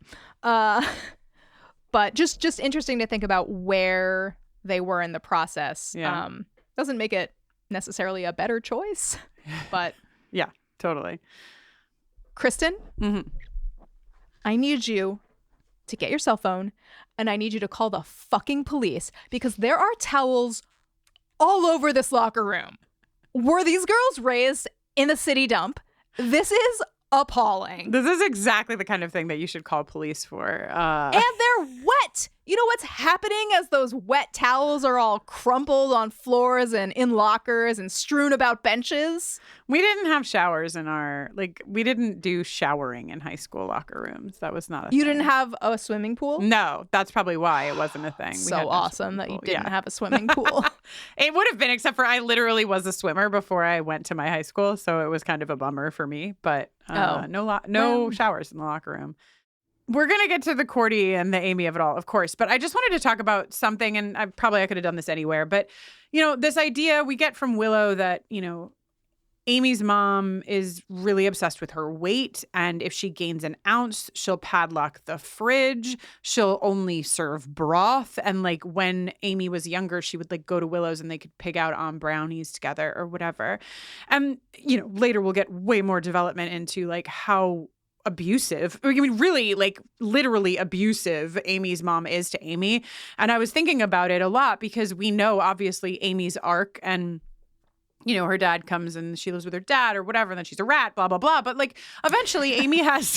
But just interesting to think about where they were in the process. Yeah. Doesn't make it necessarily a better choice, but Yeah, totally. Kristin, Mm-hmm. I need you to get your cell phone and I need you to call the fucking police because there are towels all over this locker room. Were these girls raised in a city dump? This is appalling. This is exactly the kind of thing that you should call police for. And they're wet. You know what's happening as those wet towels are all crumpled on floors and in lockers and strewn about benches? We didn't have showers we didn't do showering in high school locker rooms. That was not a thing. You didn't have a swimming pool? No, that's probably why it wasn't a thing. So awesome that you didn't have a swimming pool. It would have been, except for I literally was a swimmer before I went to my high school, so it was kind of a bummer for me. But no showers in the locker room. We're going to get to the Cordy and the Amy of it all, of course. But I just wanted to talk about something, and I could have done this anywhere. But, you know, this idea we get from Willow that, you know, Amy's mom is really obsessed with her weight. And if she gains an ounce, she'll padlock the fridge. She'll only serve broth. And like when Amy was younger, she would like go to Willow's and they could pig out on brownies together or whatever. And, you know, later we'll get way more development into like how abusive, I mean, really, like literally abusive Amy's mom is to Amy. And I was thinking about it a lot because we know obviously Amy's arc and, you know, her dad comes and she lives with her dad or whatever, and then she's a rat, blah, blah, blah. But like eventually Amy has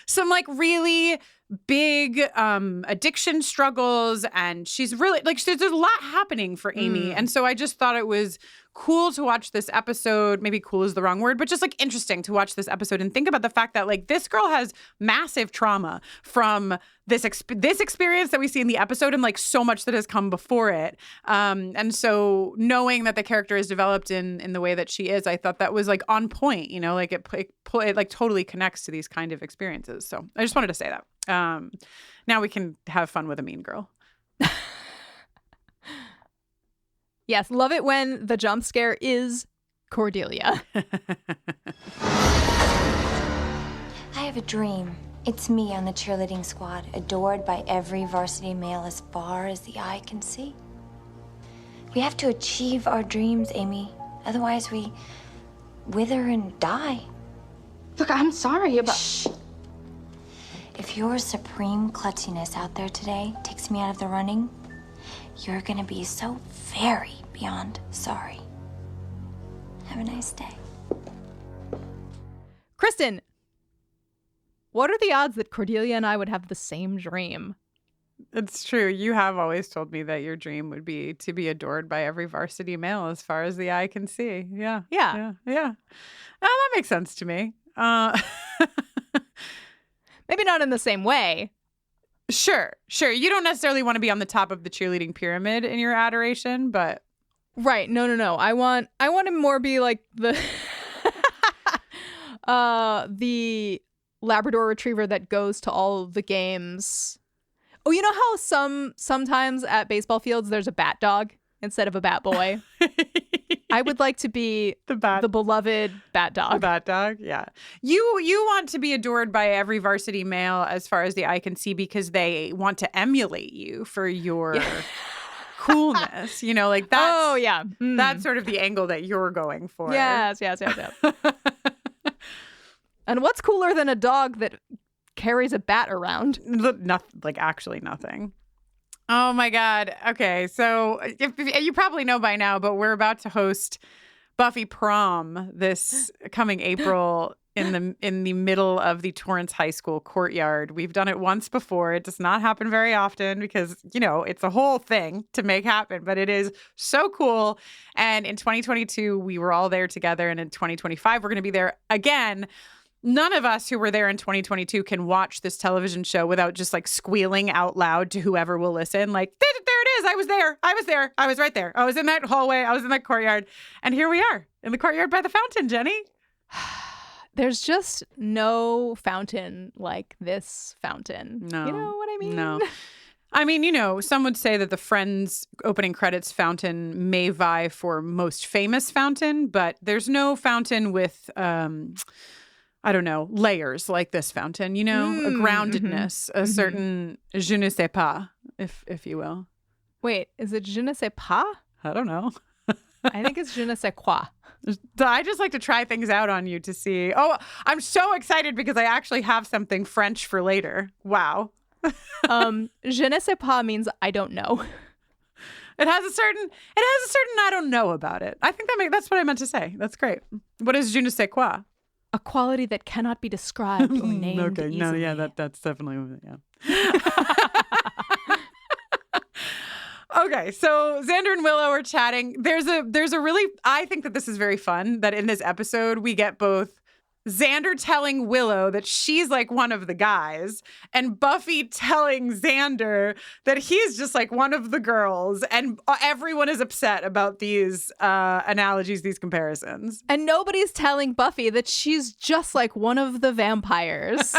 some like really big addiction struggles, and she's really like there's a lot happening for Amy. And so I just thought it was cool to watch this episode. Maybe cool is the wrong word, but just like interesting to watch this episode and think about the fact that like this girl has massive trauma from this experience that we see in the episode and like so much that has come before it. And so knowing that the character is developed in the way that she is, I thought that was like on point, you know, like it like totally connects to these kind of experiences. So I just wanted to say that. Now we can have fun with a mean girl. Yes, love it when the jump scare is Cordelia. I have a dream. It's me on the cheerleading squad, adored by every varsity male as far as the eye can see. We have to achieve our dreams, Amy. Otherwise, we wither and die. Look, I'm sorry about... Shh. If your supreme klutziness out there today takes me out of the running, you're gonna be so very beyond sorry. Have a nice day. Kristin, what are the odds that Cordelia and I would have the same dream? It's true. You have always told me that your dream would be to be adored by every varsity male as far as the eye can see. Yeah. Yeah. Oh, that makes sense to me. Maybe not in the same way. Sure. You don't necessarily want to be on the top of the cheerleading pyramid in your adoration, but right. No. I want to more be like the the Labrador Retriever that goes to all the games. Oh, you know how sometimes at baseball fields there's a bat dog instead of a bat boy? I would like to be the beloved bat dog. The bat dog, yeah. You want to be adored by every varsity male as far as the eye can see because they want to emulate you for your coolness. You know, like that's... Oh, yeah. That's sort of the angle that you're going for. Yes. And what's cooler than a dog that carries a bat around? Actually nothing. Oh my God. Okay, so if you probably know by now, but we're about to host Buffy PROM this coming April in the middle of the Torrance High School courtyard. We've done it once before. It does not happen very often because, you know, it's a whole thing to make happen, but it is so cool. And in 2022, we were all there together. And in 2025, we're going to be there again. None of us who were there in 2022 can watch this television show without just like squealing out loud to whoever will listen. Like, there it is. I was there. I was right there. I was in that hallway. I was in that courtyard. And here we are in the courtyard by the fountain, Jenny. There's just no fountain like this fountain. No. You know what I mean? No. I mean, you know, some would say that the Friends opening credits fountain may vie for most famous fountain, but there's no fountain with... I don't know, layers like this fountain, you know, a groundedness, a certain je ne sais pas, if you will. Wait, is it je ne sais pas? I don't know. I think it's je ne sais quoi. I just like to try things out on you to see. Oh, I'm so excited because I actually have something French for later. Wow. Je ne sais pas means I don't know. It has a certain I don't know about it. I think that's what I meant to say. That's great. What is je ne sais quoi? A quality that cannot be described or named okay, easily. No, yeah, that's definitely, yeah. Okay, so Xander and Willow are chatting. There's a really, I think that this is very fun that in this episode we get both Xander telling Willow that she's like one of the guys and Buffy telling Xander that he's just like one of the girls, and everyone is upset about these analogies, these comparisons. And nobody's telling Buffy that she's just like one of the vampires.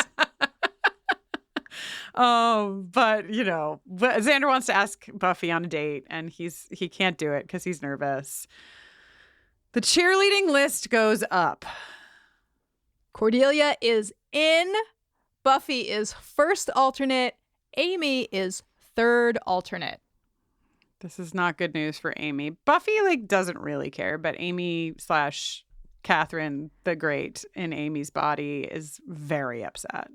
Oh, but you know, Xander wants to ask Buffy on a date and he can't do it because he's nervous. The cheerleading list goes up. Cordelia is in. Buffy is first alternate. Amy is third alternate. This is not good news for Amy. Buffy doesn't really care, but Amy / Catherine the Great in Amy's body is very upset.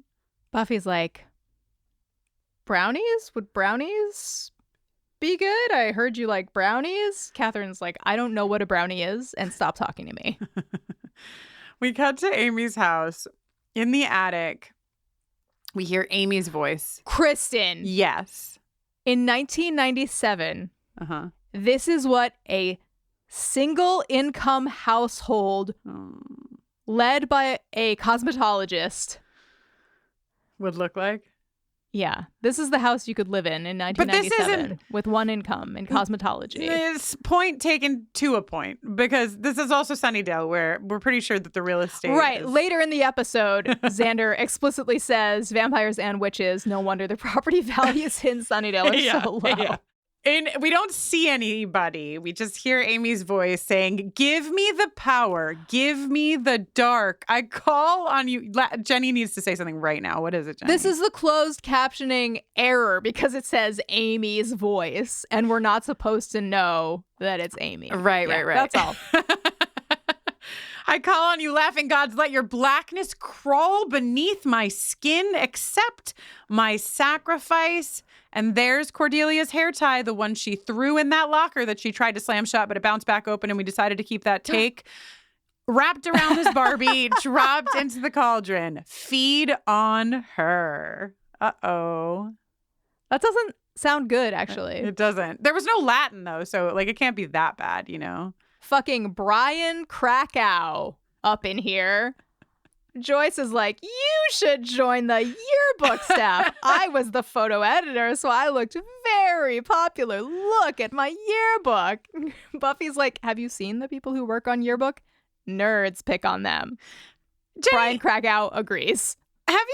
Buffy's like, brownies? Would brownies be good? I heard you like brownies. Catherine's like, I don't know what a brownie is, and stop talking to me. We cut to Amy's house. In the attic, we hear Amy's voice. Kristin. Yes. In 1997, this is what a single income household led by a cosmetologist would look like. Yeah, this is the house you could live in 1997 with one income in cosmetology. It's point taken to a point because this is also Sunnydale, where we're pretty sure that the real estate right. Later in the episode, Xander explicitly says vampires and witches, no wonder the property values in Sunnydale are so low. Yeah. We don't see anybody. We just hear Amy's voice saying, "Give me the power. Give me the dark. I call on you." Jenny needs to say something right now. What is it, Jenny? This is the closed captioning error because it says Amy's voice, and we're not supposed to know that it's Amy. Right. That's all. I call on you, laughing gods, let your blackness crawl beneath my skin, accept my sacrifice. And there's Cordelia's hair tie, the one she threw in that locker that she tried to slam shut, but it bounced back open, and we decided to keep that take. Wrapped around this Barbie, dropped into the cauldron. Feed on her. Uh-oh. That doesn't sound good, actually. It doesn't. There was no Latin, though, so like it can't be that bad, you know? Fucking Brian Krakow up in here. Joyce is like, you should join the yearbook staff. I was the photo editor, so I looked very popular. Look at my yearbook. Buffy's like, have you seen the people who work on yearbook? Nerds pick on them. Jenny, Brian Krakow agrees. Have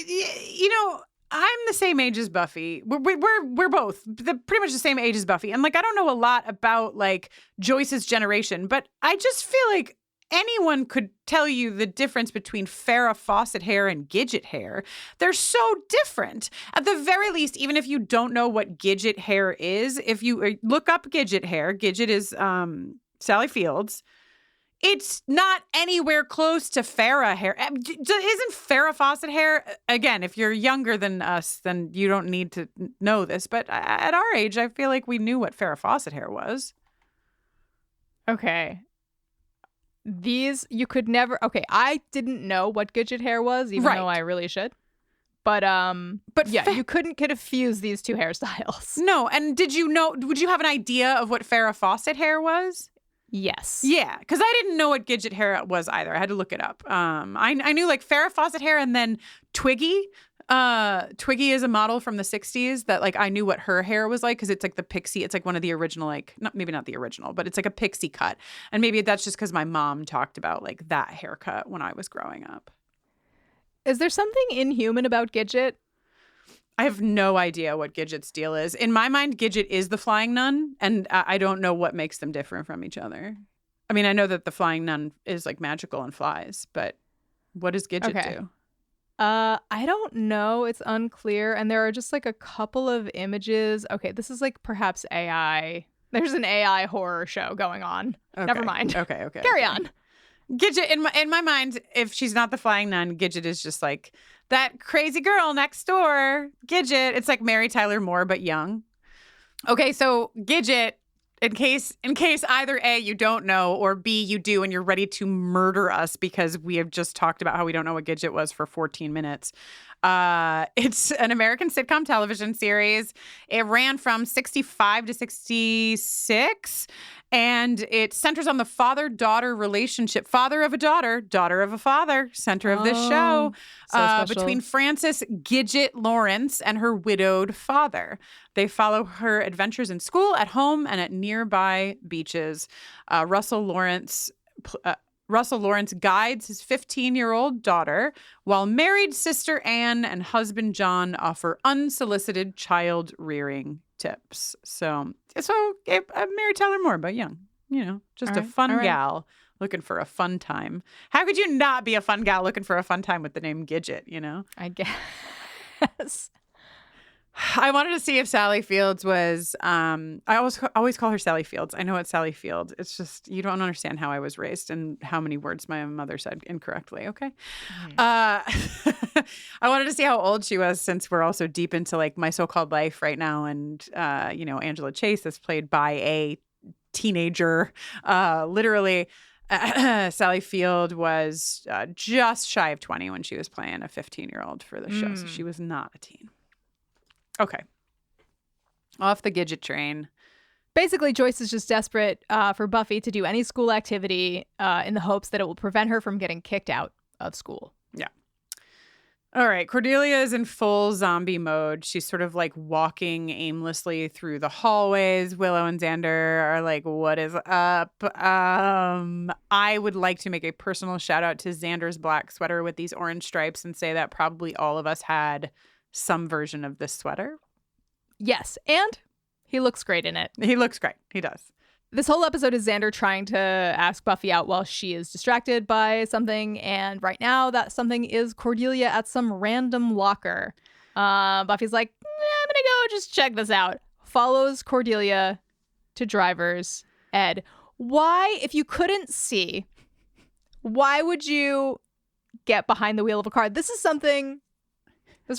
you know, I'm the same age as Buffy. We're both pretty much the same age as Buffy. And like, I don't know a lot about like Joyce's generation, but I just feel like anyone could tell you the difference between Farrah Fawcett hair and Gidget hair. They're so different. At the very least, even if you don't know what Gidget hair is, if you look up Gidget hair, Gidget is Sally Fields. It's not anywhere close to Farrah hair. Isn't Farrah Fawcett hair? Again, if you're younger than us, then you don't need to know this. But at our age, I feel like we knew what Farrah Fawcett hair was. Okay. You could never. Okay, I didn't know what Gidget hair was, even though I really should. But yeah, you couldn't confuse these two hairstyles. No, and would you have an idea of what Farrah Fawcett hair was? Yes. Yeah, because I didn't know what Gidget hair was either. I had to look it up. I knew like Farrah Fawcett hair, and then Twiggy. Twiggy is a model from the 60s that like I knew what her hair was like because it's like the pixie. It's like one of the original, like maybe not the original, but it's like a pixie cut. And maybe that's just because my mom talked about like that haircut when I was growing up. Is there something inhuman about Gidget? I have no idea what Gidget's deal is. In my mind, Gidget is the flying nun, and I don't know what makes them different from each other. I mean, I know that the flying nun is like magical and flies, but what does Gidget do? I don't know. It's unclear. And there are just like a couple of images. Okay, this is like perhaps AI. There's an AI horror show going on. Okay. Never mind. Okay. Carry on. Gidget, in my mind, if she's not the flying nun, Gidget is just like that crazy girl next door. Gidget. It's like Mary Tyler Moore, but young. Okay, so Gidget, in case either A, you don't know, or B, you do and you're ready to murder us because we have just talked about how we don't know what Gidget was for 14 minutes. It's an American sitcom television series. It ran from 65 to 66. And it centers on the father-daughter relationship. Father of a daughter, daughter of a father, center of this show. Between Frances Gidget Lawrence and her widowed father. They follow her adventures in school, at home, and at nearby beaches. Russell Lawrence guides his 15-year-old daughter, while married sister Anne and husband John offer unsolicited child-rearing tips. So Mary Tyler Moore, but young, just a fun gal looking for a fun time. How could you not be a fun gal looking for a fun time with the name Gidget, I guess. I wanted to see if Sally Fields was, I always call her Sally Fields. I know it's Sally Field. It's just, you don't understand how I was raised and how many words my mother said incorrectly. Okay. I wanted to see how old she was since we're also deep into like My So-Called Life right now. And, Angela Chase is played by a teenager, literally. Sally Field was just shy of 20 when she was playing a 15-year-old for the show. So she was not a teen. Okay. Off the Gidget train. Basically, Joyce is just desperate for Buffy to do any school activity in the hopes that it will prevent her from getting kicked out of school. Yeah. All right. Cordelia is in full zombie mode. She's sort of like walking aimlessly through the hallways. Willow and Xander are like, what is up? I would like to make a personal shout out to Xander's black sweater with these orange stripes and say that probably all of us had some version of this sweater. Yes. And He looks great in it. He looks great. He does. This whole episode is Xander trying to ask Buffy out while she is distracted by something. And right now that something is Cordelia at some random locker. Buffy's like, I'm going to go just check this out. Follows Cordelia to driver's ed. Why, if you couldn't see, why would you get behind the wheel of a car? This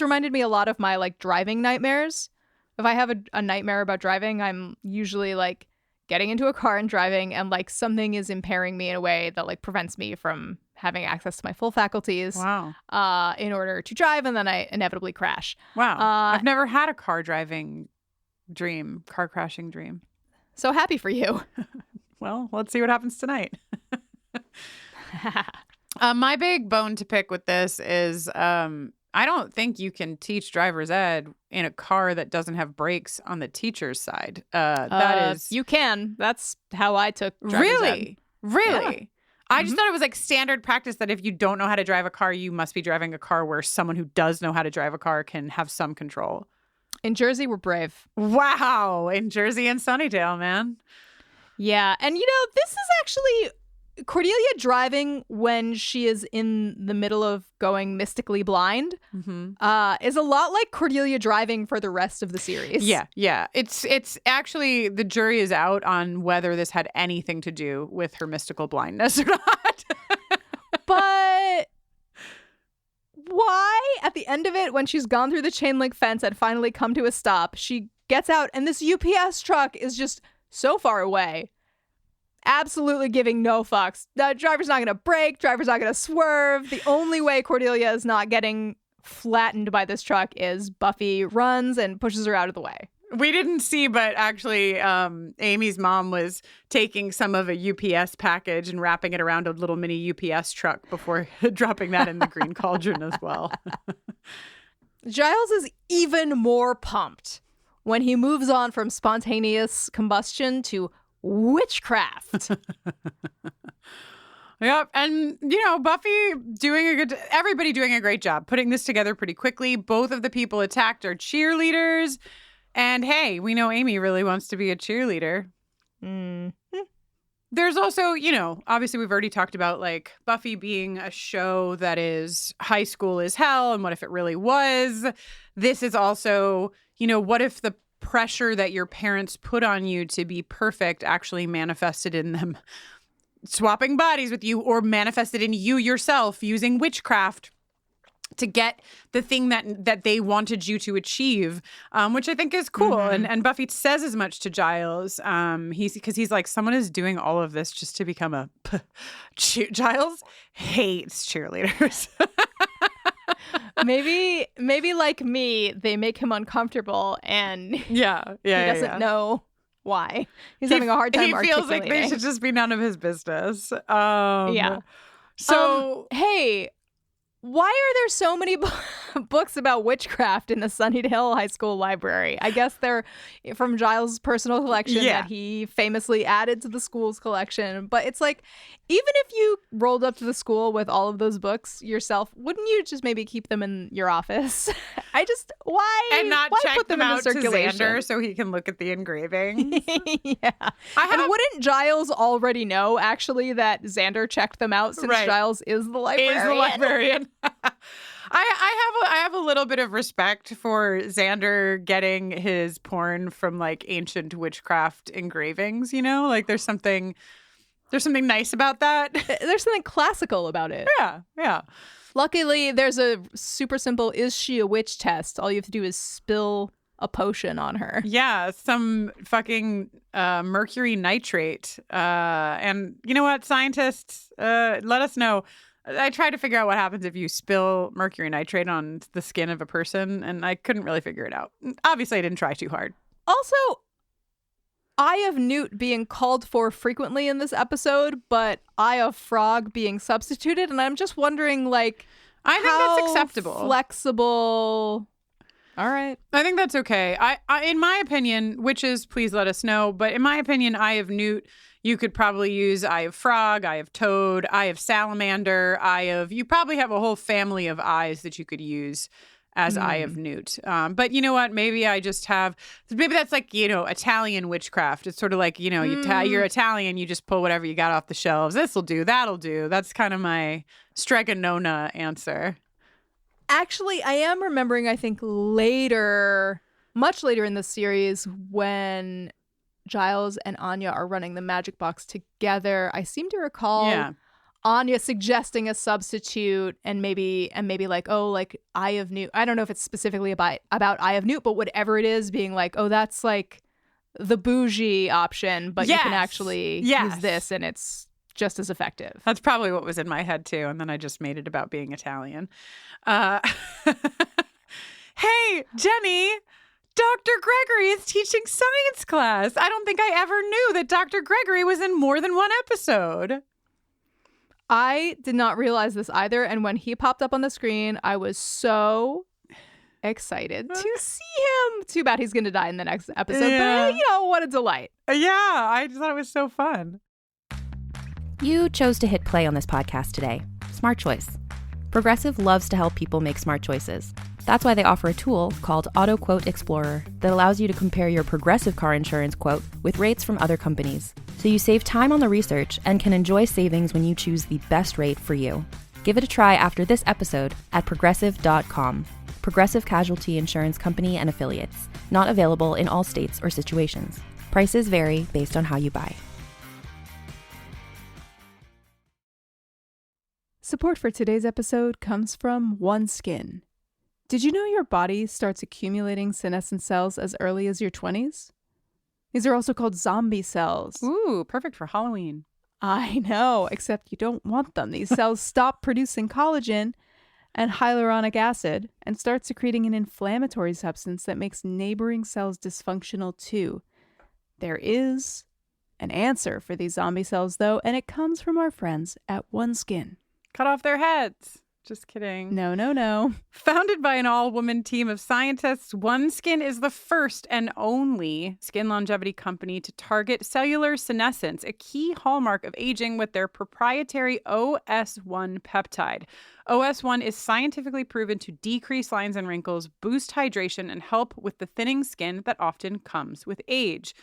reminded me a lot of my like driving nightmares. If I have a nightmare about driving, I'm usually like getting into a car and driving, and like something is impairing me in a way that like prevents me from having access to my full faculties. Wow. In order to drive, and then I inevitably crash. Wow. I've never had a car crashing dream. So happy for you. Well, let's see what happens tonight. My big bone to pick with this is I don't think you can teach driver's ed in a car that doesn't have brakes on the teacher's side. That is... You can. That's how I took driver's ed. Really? Yeah. I just thought it was like standard practice that if you don't know how to drive a car, you must be driving a car where someone who does know how to drive a car can have some control. In Jersey, we're brave. Wow. In Jersey and Sunnydale, man. Yeah. And, this is actually Cordelia driving when she is in the middle of going mystically blind is a lot like Cordelia driving for the rest of the series. Yeah. It's actually, the jury is out on whether this had anything to do with her mystical blindness or not. But why, at the end of it, when she's gone through the chain link fence and finally come to a stop, she gets out and this UPS truck is just so far away. Absolutely giving no fucks. The driver's not going to brake. Driver's not going to swerve. The only way Cordelia is not getting flattened by this truck is Buffy runs and pushes her out of the way. We didn't see, but actually Amy's mom was taking some of a UPS package and wrapping it around a little mini UPS truck before dropping that in the green cauldron as well. Giles is even more pumped when he moves on from spontaneous combustion to witchcraft. Yep. And, Buffy everybody doing a great job putting this together pretty quickly. Both of the people attacked are cheerleaders. And hey, we know Amy really wants to be a cheerleader. Mm-hmm. There's also, obviously we've already talked about like Buffy being a show that is high school is hell. And what if it really was? This is also, what if the pressure that your parents put on you to be perfect actually manifested in them swapping bodies with you, or manifested in you yourself using witchcraft to get the thing that they wanted you to achieve, which I think is cool. Mm-hmm. And Buffy says as much to Giles. He's like, someone is doing all of this just to become a Giles hates cheerleaders. Maybe like me, they make him uncomfortable, and he doesn't know why. He's having a hard time articulating. He feels like they should just be none of his business. Hey, why are there so many books about witchcraft in the Sunnydale High School library? I guess they're from Giles' personal collection that he famously added to the school's collection. But it's like, even if you rolled up to the school with all of those books yourself, wouldn't you just maybe keep them in your office? Why check put them out in circulation? to Xander so he can look at the engravings? And wouldn't Giles already know, actually, that Xander checked them out since Giles is the librarian? I have a little bit of respect for Xander getting his porn from like ancient witchcraft engravings, like there's something nice about that. There's something classical about it. Yeah. Luckily, there's a super simple "is she a witch" test. All you have to do is spill a potion on her. Yeah, some fucking mercury nitrate. And you know what, scientists, let us know. I tried to figure out what happens if you spill mercury nitrate on the skin of a person, and I couldn't really figure it out. Obviously, I didn't try too hard. Also, Eye of Newt being called for frequently in this episode, but Eye of Frog being substituted, and I'm just wondering, like, I think that's acceptable. Flexible. All right. I think that's okay. I in my opinion, witches, please let us know, but in my opinion, Eye of Newt, you could probably use Eye of Frog, Eye of Toad, Eye of Salamander, you probably have a whole family of eyes that you could use as Eye of Newt. But you know what? Maybe that's like, Italian witchcraft. It's sort of like, you're Italian, you just pull whatever you got off the shelves. This'll do, that'll do. That's kind of my Stregonona answer. Actually, I am remembering, I think much later in the series, when Giles and Anya are running the magic box together, I seem to recall Anya suggesting a substitute and maybe like, oh, like Eye of Newt. I don't know if it's specifically about Eye of Newt, but whatever it is, being like, oh, that's like the bougie option, but you can actually use this and it's just as effective. That's probably what was in my head too. And then I just made it about being Italian. Hey, Jenny, Dr. Gregory is teaching science class. I don't think I ever knew that Dr. Gregory was in more than one episode. I did not realize this either. And when he popped up on the screen, I was so excited to see him. Too bad he's going to die in the next episode. But, what a delight. Yeah, I just thought it was so fun. You chose to hit play on this podcast today. Smart choice. Progressive loves to help people make smart choices. That's why they offer a tool called Auto Quote Explorer that allows you to compare your Progressive car insurance quote with rates from other companies. So you save time on the research and can enjoy savings when you choose the best rate for you. Give it a try after this episode at Progressive.com. Progressive Casualty Insurance Company and Affiliates. Not available in all states or situations. Prices vary based on how you buy. Support for today's episode comes from OneSkin. Did you know your body starts accumulating senescent cells as early as your 20s? These are also called zombie cells. Ooh, perfect for Halloween. I know, except you don't want them. These cells stop producing collagen and hyaluronic acid and start secreting an inflammatory substance that makes neighboring cells dysfunctional too. There is an answer for these zombie cells, though, and it comes from our friends at OneSkin. Cut off their heads. Just kidding. No. Founded by an all-woman team of scientists, OneSkin is the first and only skin longevity company to target cellular senescence, a key hallmark of aging, with their proprietary OS1 peptide. OS1 is scientifically proven to decrease lines and wrinkles, boost hydration, and help with the thinning skin that often comes with age.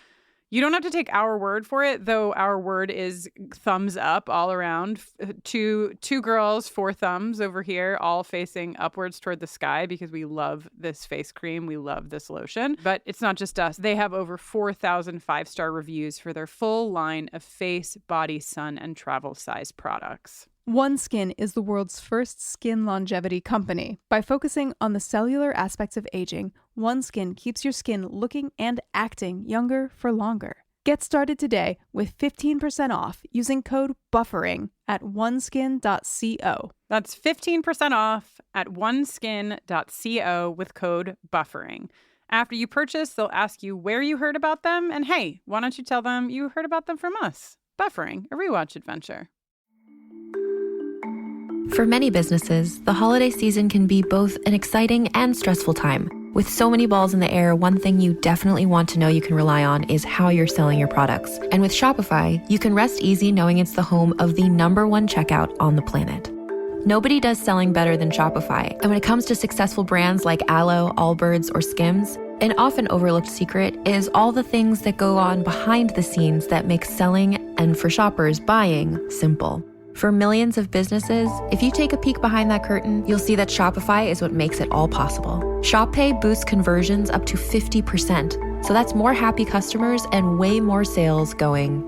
You don't have to take our word for it, though our word is thumbs up all around. Two girls, 4 thumbs over here, all facing upwards toward the sky because we love this face cream. We love this lotion. But it's not just us. They have over 4,000 5-star reviews for their full line of face, body, sun, and travel size products. OneSkin is the world's first skin longevity company. By focusing on the cellular aspects of aging, OneSkin keeps your skin looking and acting younger for longer. Get started today with 15% off using code BUFFERING at oneskin.co. That's 15% off at oneskin.co with code BUFFERING. After you purchase, they'll ask you where you heard about them, and hey, why don't you tell them you heard about them from us? Buffering, a Rewatch Adventure. For many businesses, the holiday season can be both an exciting and stressful time. With so many balls in the air, one thing you definitely want to know you can rely on is how you're selling your products. And with Shopify, you can rest easy knowing it's the home of the #1 checkout on the planet. Nobody does selling better than Shopify. And when it comes to successful brands like Aloe, Allbirds, or Skims, an often overlooked secret is all the things that go on behind the scenes that make selling, and for shoppers, buying, simple. For millions of businesses, if you take a peek behind that curtain, you'll see that Shopify is what makes it all possible. Shop Pay boosts conversions up to 50%. So that's more happy customers and way more sales going.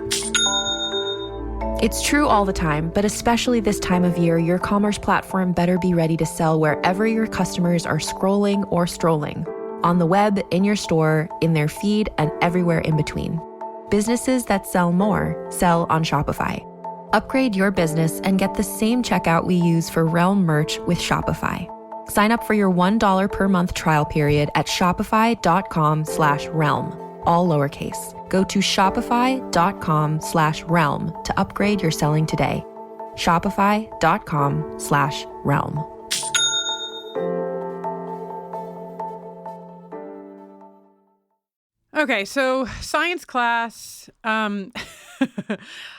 It's true all the time, but especially this time of year, your commerce platform better be ready to sell wherever your customers are scrolling or strolling. On the web, in your store, in their feed, and everywhere in between. Businesses that sell more sell on Shopify. Upgrade your business and get the same checkout we use for Realm merch with Shopify. Sign up for your $1 per month trial period at shopify.com/realm, all lowercase. Go to shopify.com/realm to upgrade your selling today. Shopify.com/realm. Okay, so science class.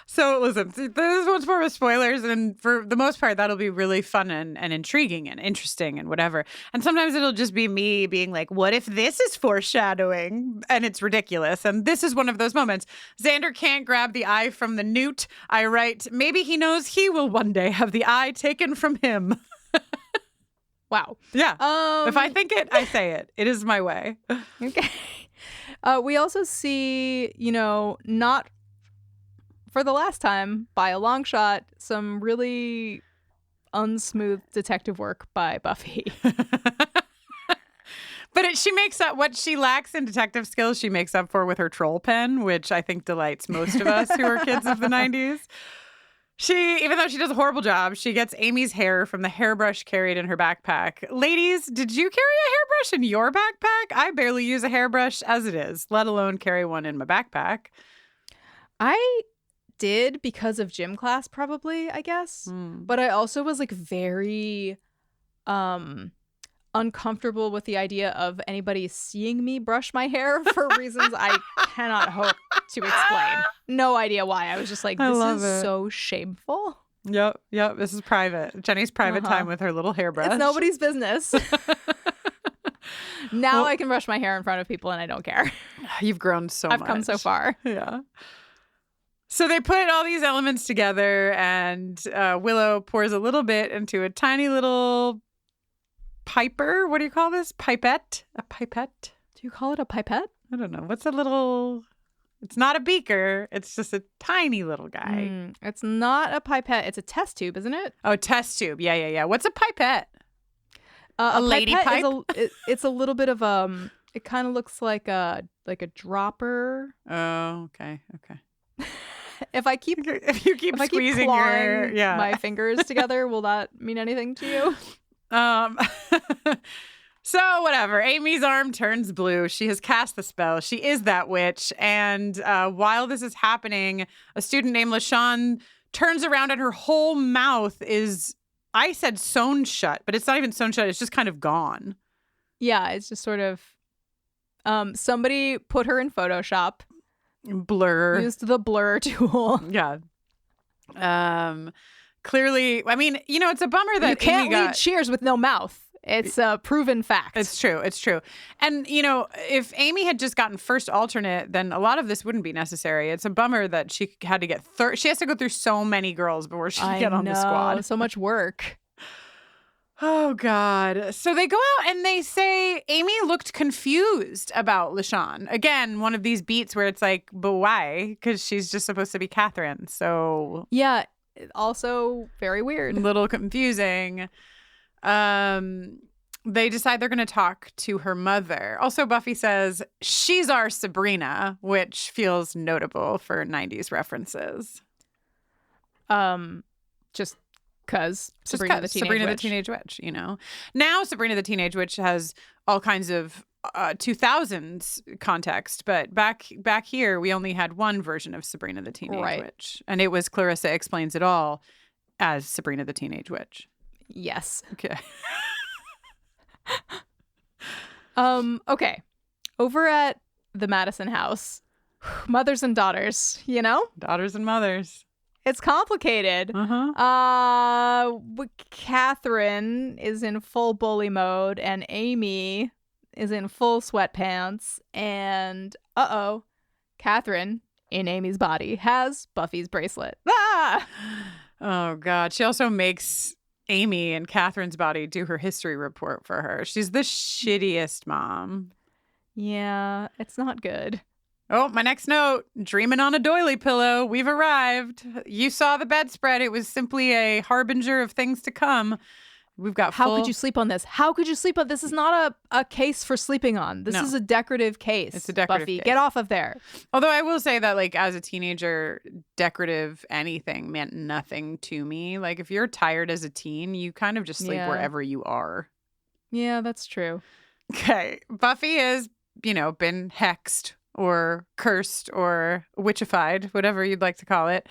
So listen, this one's more with spoilers, and for the most part, that'll be really fun and intriguing and interesting and whatever. And sometimes it'll just be me being like, what if this is foreshadowing? And it's ridiculous. And this is one of those moments. Xander can't grab the eye from the newt. I write, maybe he knows he will one day have the eye taken from him. Wow. Yeah. If I think it, I say it. It is my way. Okay. We also see, not for the last time by a long shot, some really unsmooth detective work by Buffy. But she makes up what she lacks in detective skills, she makes up for with her troll pen, which I think delights most of us who are kids of the 90s. Even though she does a horrible job, she gets Amy's hair from the hairbrush carried in her backpack. Ladies, did you carry a hairbrush in your backpack? I barely use a hairbrush as it is, let alone carry one in my backpack. I did because of gym class, probably, I guess. But I also was like very uncomfortable with the idea of anybody seeing me brush my hair for reasons I cannot hope to explain. No idea why. I was just like, this is so shameful. Yep. This is private. Jenny's private time with her little hairbrush. It's nobody's business. Now I can brush my hair in front of people and I don't care. You've grown so much. I've come so far. Yeah. So they put all these elements together, and Willow pours a little bit into a tiny little piper. What do you call this? Pipette? A pipette? Do you call it a pipette? I don't know. What's a little... It's not a beaker. It's just a tiny little guy. It's not a pipette. It's a test tube, isn't it? Oh, test tube. Yeah. What's a pipette? A lady pipe? It's a little bit of it kind of looks like a dropper. Oh, okay. If you keep squeezing my fingers together, will that mean anything to you? So whatever. Amy's arm turns blue. She has cast the spell. She is that witch. And while this is happening, a student named LaShawn turns around and her whole mouth is, I said sewn shut, but it's not even sewn shut. It's just kind of gone. Yeah, it's just sort of somebody put her in Photoshop. Blur. Used the blur tool. Yeah. Clearly, I mean, it's a bummer that you can't lead Cheers with no mouth. It's a proven fact. It's true. And, if Amy had just gotten first alternate, then a lot of this wouldn't be necessary. It's a bummer that she had to get she has to go through so many girls before she can get on the squad. So much work. Oh, God. So they go out and they say Amy looked confused about LaShawn. Again, one of these beats where it's like, but why? Because she's just supposed to be Catherine. So yeah, also very weird. A little confusing. They decide they're going to talk to her mother. Also, Buffy says, she's our Sabrina, which feels notable for 90s references. Just because Sabrina the Teenage Witch, Now Sabrina the Teenage Witch has all kinds of 2000s context, but back here we only had one version of Sabrina the Teenage Witch, and it was Clarissa Explains It All as Sabrina the Teenage Witch. Yes. Okay. Okay. Over at the Madison house, mothers and daughters, Daughters and mothers. It's complicated. Catherine is in full bully mode, and Amy is in full sweatpants. And Catherine, in Amy's body, has Buffy's bracelet. Ah! Oh, God. She also makes Amy in Catherine's body do her history report for her. She's the shittiest mom. Yeah, it's not good. Oh, my next note. Dreaming on a doily pillow. We've arrived. You saw the bedspread. It was simply a harbinger of things to come. We've got How could you sleep on this? How could you sleep on this? Is not a case for sleeping on. This is a decorative case. It's a decorative Buffy, case. Get off of there. Although I will say that, like, as a teenager, decorative anything meant nothing to me. Like, if you're tired as a teen, you kind of just sleep wherever you are. Yeah, that's true. Okay. Buffy has, been hexed or cursed or witchified, whatever you'd like to call it.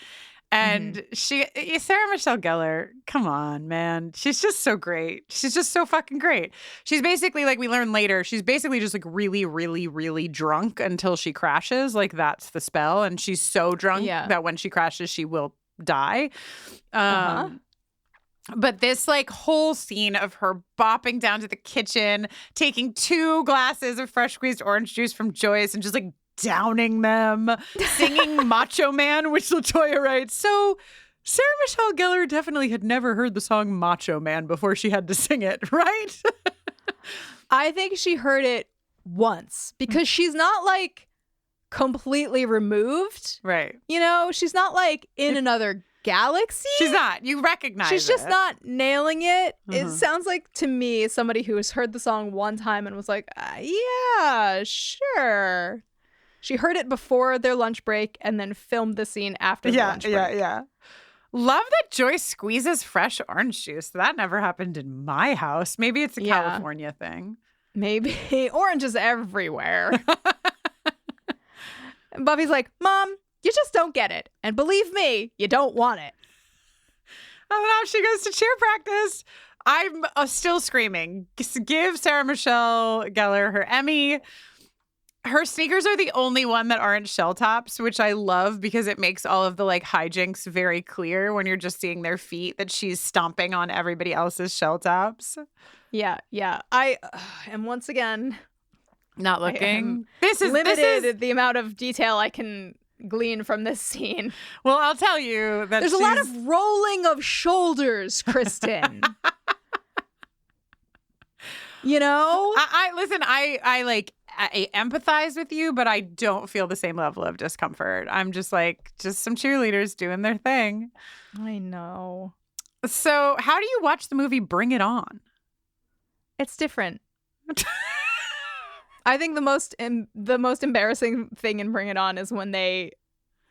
And Sarah Michelle Gellar, come on, man. She's just so great. She's just so fucking great. She's basically, like we learn later, she's basically just like really, really, really drunk until she crashes. Like that's the spell. And she's so drunk that when she crashes, she will die. But this like whole scene of her bopping down to the kitchen, taking 2 glasses of fresh squeezed orange juice from Joyce and just like downing them, singing Macho Man, which LaToya writes. So Sarah Michelle Gellar definitely had never heard the song Macho Man before she had to sing it, right? I think she heard it once because she's not like completely removed. Right. You know, she's not like in another galaxy. She's not. You recognize She's just it. not nailing it. It sounds like to me somebody who has heard the song one time and was like, yeah, sure. She heard it before their lunch break and then filmed the scene after the lunch break. Yeah. Love that Joyce squeezes fresh orange juice. That never happened in my house. Maybe it's a California thing. Maybe. Oranges everywhere. And Buffy's like, Mom, you just don't get it. And believe me, you don't want it. And now she goes to cheer practice. I'm still screaming. Give Sarah Michelle Gellar her Emmy. Her sneakers are the only one that aren't shell tops, which I love because it makes all of the like hijinks very clear when you're just seeing their feet that she's stomping on everybody else's shell tops. Yeah. I am once again not looking. This is limited the amount of detail I can glean from this scene. Well, I'll tell you that there's a lot of rolling of shoulders, Kristin. You know? I empathize with you, but I don't feel the same level of discomfort. I'm just like, just some cheerleaders doing their thing. I know. So how do you watch the movie Bring It On? It's different. I think the most embarrassing thing in Bring It On is when they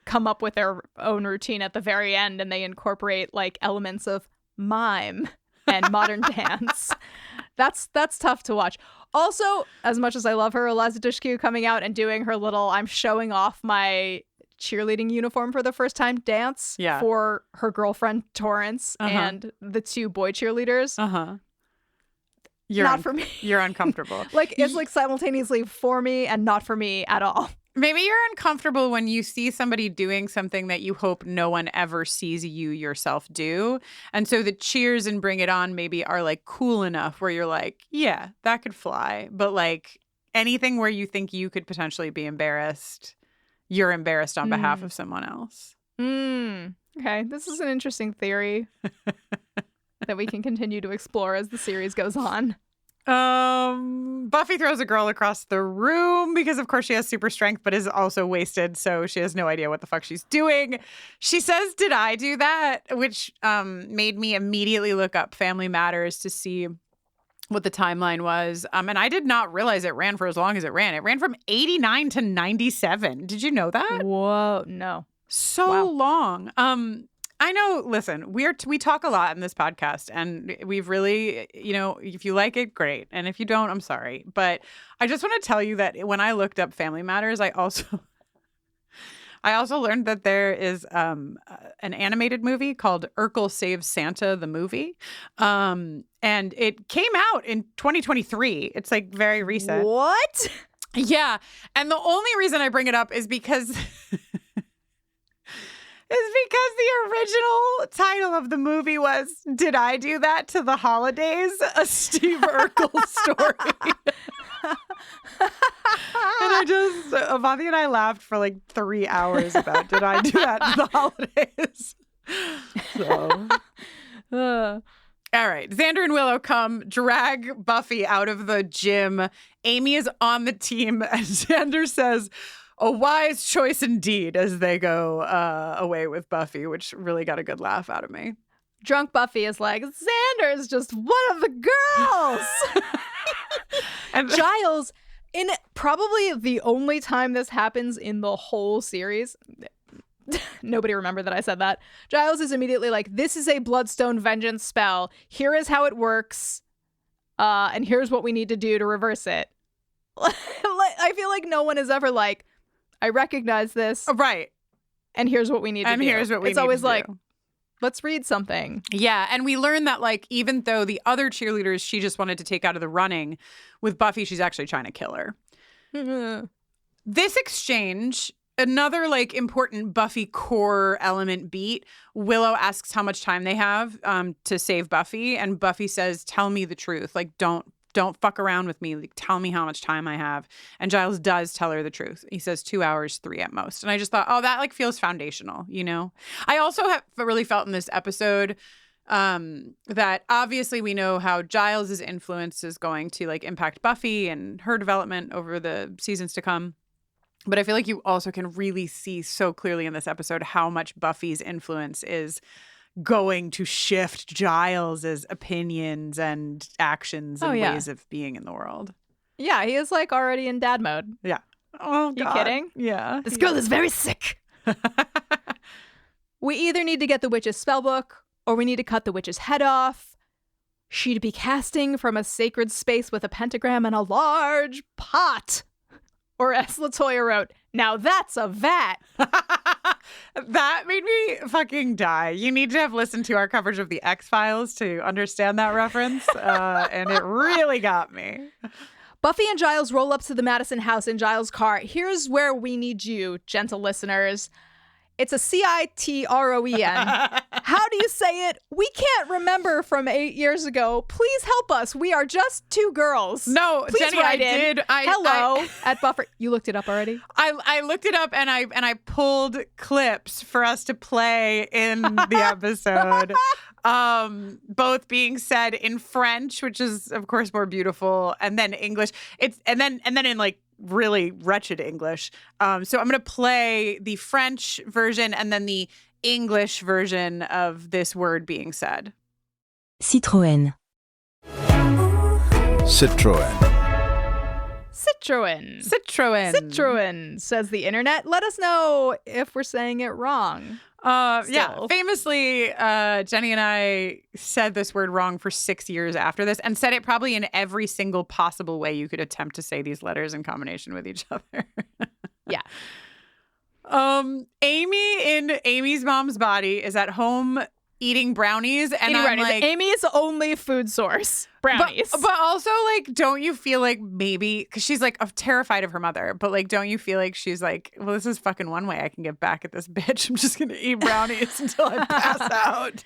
come up with their own routine at the very end and they incorporate like elements of mime and modern dance. That's tough to watch. Also, as much as I love her, Eliza Dushku coming out and doing her little I'm showing off my cheerleading uniform for the first time dance for her girlfriend Torrance and the 2 boy cheerleaders. Not for me. You're uncomfortable. Like it's like simultaneously for me and not for me at all. Maybe you're uncomfortable when you see somebody doing something that you hope no one ever sees you yourself do. And so the cheers and Bring It On maybe are like cool enough where you're like, yeah, that could fly. But like anything where you think you could potentially be embarrassed, you're embarrassed on behalf of someone else. Okay, this is an interesting theory that we can continue to explore as the series goes on. Buffy throws a girl across the room because of course she has super strength but is also wasted, so she has no idea what the fuck she's doing. She says, "Did I do that?" Which made me immediately look up Family Matters to see what the timeline was. And I did not realize it ran for as long as it ran. It ran from 89 to 97. Did you know that? Whoa, no. So long. I know, listen, we talk a lot in this podcast and we've really, you know, if you like it, great. And if you don't, I'm sorry. But I just want to tell you that when I looked up Family Matters, I also learned that there is an animated movie called Urkel Saves Santa, the movie. And it came out in 2023. It's like very recent. What? Yeah. And the only reason I bring it up is because... the original title of the movie was Did I Do That to the Holidays? A Steve Urkel story. And Avanti and I laughed for like 3 hours about Did I Do That to the Holidays? So. All right. Xander and Willow come drag Buffy out of the gym. Amy is on the team and Xander says, "A wise choice indeed," as they go away with Buffy, which really got a good laugh out of me. Drunk Buffy is like, "Xander's just one of the girls." And Giles, in probably the only time this happens in the whole series, nobody remembered that I said that, Giles is immediately like, "This is a Bloodstone vengeance spell. Here is how it works. And here's what we need to do to reverse it." I feel like no one is ever like, "I recognize this." Right. and here's what we need to do. And here's what we It's need always to like, do. let's read something. Yeah, and we learned that, like, even though the other cheerleaders she just wanted to take out of the running, with Buffy, she's actually trying to kill her. This exchange, another, like, important Buffy core element beat, Willow asks how much time they have to save Buffy, and Buffy says, tell me the truth. Like, don't fuck around with me. Like, tell me how much time I have. And Giles does tell her the truth. He says 2 hours, 3 at most. And I just thought, oh, that like feels foundational, you know? I also have really felt in this episode that obviously we know how Giles' influence is going to like impact Buffy and her development over the seasons to come. But I feel like you also can really see so clearly in this episode how much Buffy's influence is going to shift Giles's opinions and actions and ways of being in the world. Yeah, he is like already in dad mode. Yeah. Oh, God. You kidding? Yeah. This girl is very sick. We either need to get the witch's spellbook or we need to cut the witch's head off. She'd be casting from a sacred space with a pentagram and a large pot. Or as LaToya wrote, now that's a vat. That made me fucking die. You need to have listened to our coverage of the X-Files to understand that reference. And it really got me. Buffy and Giles roll up to the Madison house in Giles' car. Here's where we need you, gentle listeners. It's a CITROEN. How do you say it? We can't remember from 8 years ago. Please help us. We are just two girls. No, please Jenny, write I in. did. Hello at Buffer. You looked it up already? I looked it up and I pulled clips for us to play in the episode. Both being said in French, which is of course more beautiful, and then English. And then in like really wretched English. So I'm going to play the French version and then the English version of this word being said. Citroën. Citroën. Citroën, says the internet. Let us know if we're saying it wrong. Yeah, famously, Jenny and I said this word wrong for 6 years after this and said it probably in every single possible way you could attempt to say these letters in combination with each other. Yeah. Amy in Amy's mom's body is at home eating brownies, and I'm like, Amy's only food source, brownies. But also, like, don't you feel like maybe, because she's like terrified of her mother, but like, don't you feel like she's like, well, this is fucking one way I can get back at this bitch. I'm just gonna eat brownies until I pass out.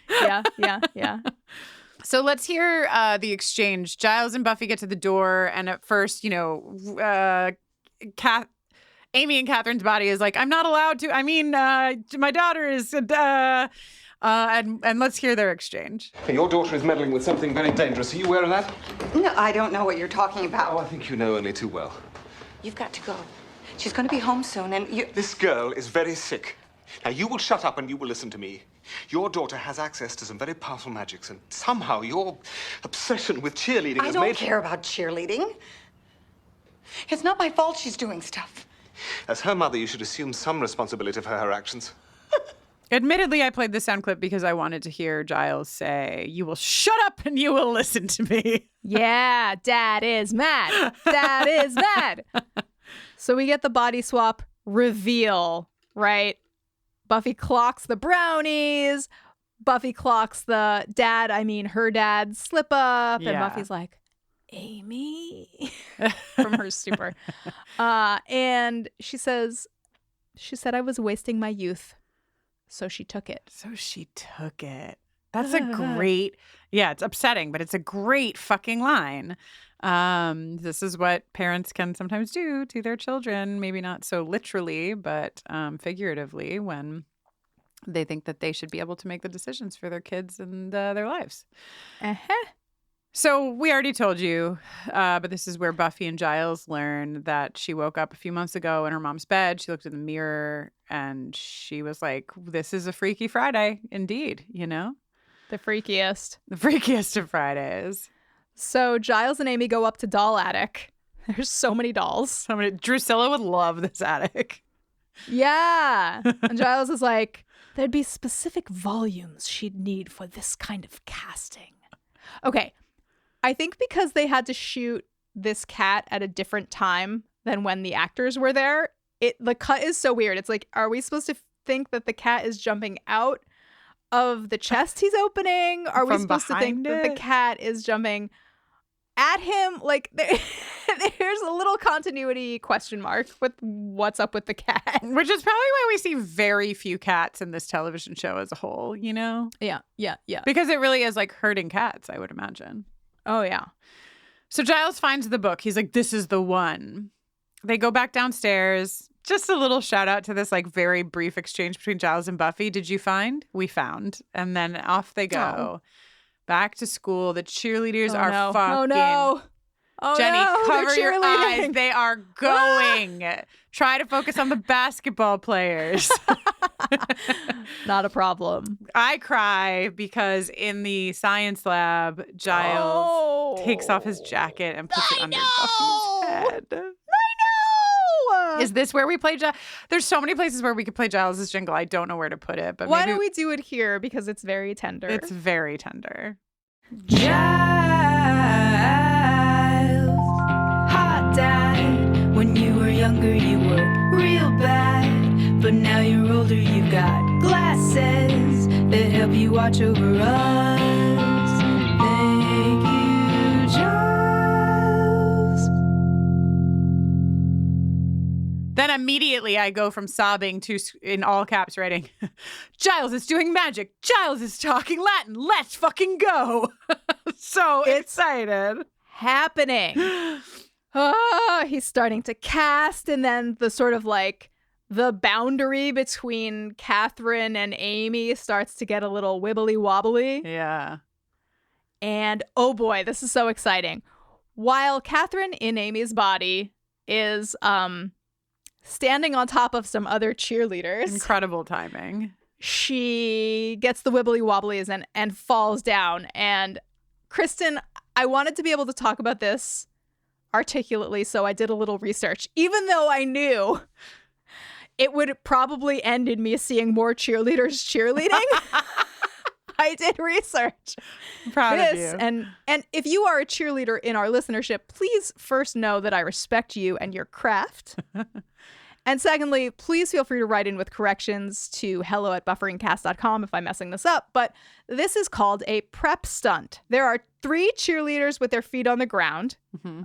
Yeah. So let's hear the exchange. Giles and Buffy get to the door, and at first, you know, Amy and Catherine's body is like, I'm not allowed to. I mean, my daughter is. And let's hear their exchange. Your daughter is meddling with something very dangerous. Are you aware of that? No, I don't know what you're talking about. Oh, I think you know only too well. You've got to go. She's going to be home soon, and you... This girl is very sick. Now, you will shut up and you will listen to me. Your daughter has access to some very powerful magics, and somehow your obsession with cheerleading has made... I don't care about cheerleading. It's not my fault she's doing stuff. As her mother, you should assume some responsibility for her actions. Admittedly, I played this sound clip because I wanted to hear Giles say, you will shut up and you will listen to me. Yeah, Dad is mad. Dad is mad. So we get the body swap reveal, right? Buffy clocks the brownies. Buffy clocks the her dad slip up. Yeah. And Buffy's like, Amy? From her stupor. And she said, I was wasting my youth. So she took it. That's a great, it's upsetting, but it's a great fucking line. This is what parents can sometimes do to their children. Maybe not so literally, but figuratively, when they think that they should be able to make the decisions for their kids and their lives. So we already told you, but this is where Buffy and Giles learn that she woke up a few months ago in her mom's bed. She looked in the mirror and she was like, this is a Freaky Friday indeed, you know? The freakiest. The freakiest of Fridays. So Giles and Amy go up to doll attic. There's so many dolls. Drusilla would love this attic. Yeah. And Giles is like, there'd be specific volumes she'd need for this kind of casting. Okay. I think because they had to shoot this cat at a different time than when the actors were there, the cut is so weird. It's like, are we supposed to think that the cat is jumping out of the chest he's opening? Are we supposed to think that the cat is jumping at him? Like, there's a little continuity question mark with what's up with the cat. Which is probably why we see very few cats in this television show as a whole, you know? Yeah. Because it really is like herding cats, I would imagine. Oh, yeah. So Giles finds the book. He's like, this is the one. They go back downstairs. Just a little shout out to this like very brief exchange between Giles and Buffy. Did you find? We found. And then off they go. Back to school. The cheerleaders are fucking. Oh, no. Oh, Jenny, no. cover your eyes. They are going. Try to focus on the basketball players. Not a problem. I cry because in the science lab, Giles takes off his jacket and puts it under Buffy's head. I know. Is this where we play Giles? There's so many places where we could play Giles' jingle. I don't know where to put it. But why don't we do it here? Because it's very tender. It's very tender. Giles, hot dad. When you were younger, you were real bad. But now you're older, you've got glasses that help you watch over us. Thank you, Giles. Then immediately I go from sobbing to, in all caps, writing, Giles is doing magic. Giles is talking Latin. Let's fucking go. So excited. Happening. He's starting to cast, and then the sort of like the boundary between Catherine and Amy starts to get a little wibbly wobbly. Yeah. And oh boy, this is so exciting. While Catherine in Amy's body is standing on top of some other cheerleaders. Incredible timing. She gets the wibbly wobblies and falls down. And Kristin, I wanted to be able to talk about this articulately, so I did a little research. Even though I knew it would probably end in me seeing more cheerleaders cheerleading, I did research. I'm proud of you. And if you are a cheerleader in our listenership, please first know that I respect you and your craft. And secondly, please feel free to write in with corrections to hello@bufferingcast.com if I'm messing this up. But this is called a prep stunt. There are 3 cheerleaders with their feet on the ground. Mm-hmm.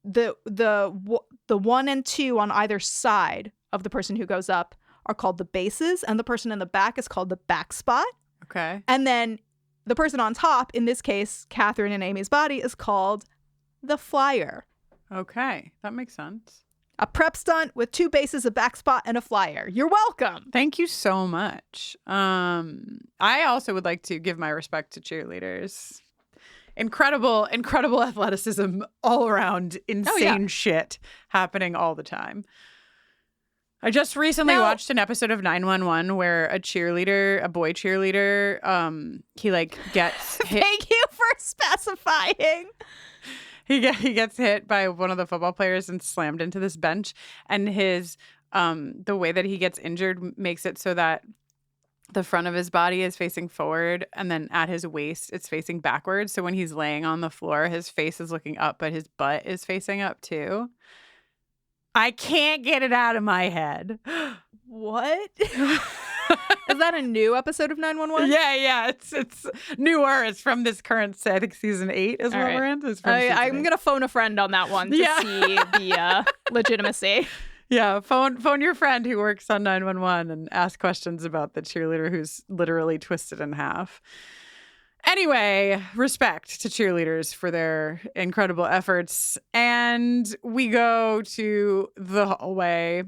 The 1 and 2 on either side of the person who goes up are called the bases, and the person in the back is called the back spot. Okay. And then the person on top, in this case, Catherine and Amy's body, is called the flyer. Okay. That makes sense. A prep stunt with 2 bases, a back spot, and a flyer. You're welcome. Thank you so much. I also would like to give my respect to cheerleaders. Incredible athleticism all around. Insane shit happening all the time. I just recently watched an episode of 911 where a boy cheerleader, he like gets hit. Thank you for specifying. He gets hit by one of the football players and slammed into this bench. And his the way that he gets injured makes it so that the front of his body is facing forward, and then at his waist it's facing backwards. So when he's laying on the floor, his face is looking up, but his butt is facing up too. I can't get it out of my head. What? Is that a new episode of 911? Yeah. It's newer. It's from this current, I think season 8 is where we're in. I'm going to phone a friend on that one to see the legitimacy. Yeah, phone your friend who works on 911 and ask questions about the cheerleader who's literally twisted in half. Anyway, respect to cheerleaders for their incredible efforts. And we go to the hallway.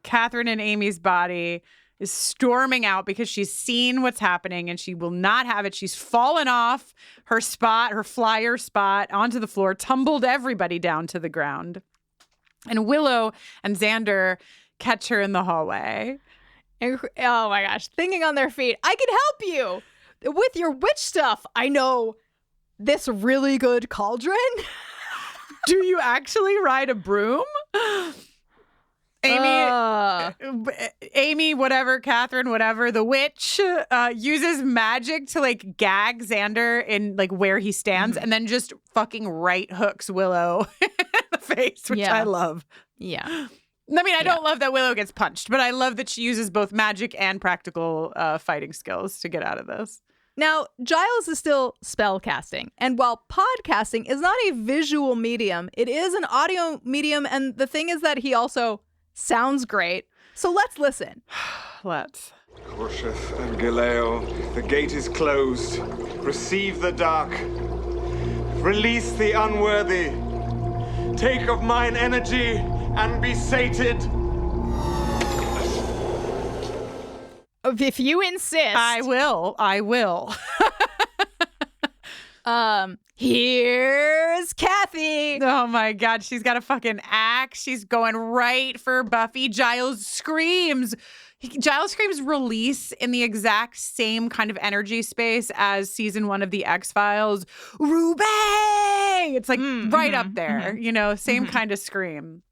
Catherine and Amy's body is storming out because she's seen what's happening and she will not have it. She's fallen off her flyer spot onto the floor, tumbled everybody down to the ground. And Willow and Xander catch her in the hallway. Oh my gosh, thinking on their feet. I can help you with your witch stuff. I know this really good cauldron. Do you actually ride a broom? Amy, whatever, Catherine, whatever, the witch uses magic to like gag Xander in like where he stands, and then just fucking right hooks Willow in the face, which I love. Yeah. I mean, I don't love that Willow gets punched, but I love that she uses both magic and practical fighting skills to get out of this. Now, Giles is still spell casting, and while podcasting is not a visual medium, it is an audio medium, and the thing is that he also sounds great. So let's listen. Let's. Corsheth and Galeo, the gate is closed. Receive the dark. Release the unworthy. Take of mine energy and be sated. If you insist. I will. Here's Kathy. Oh my God, she's got a fucking axe. She's going right for Buffy. Giles screams release in the exact same kind of energy space as season 1 of The X-Files. Ruby! It's like right up there, you know, same kind of scream.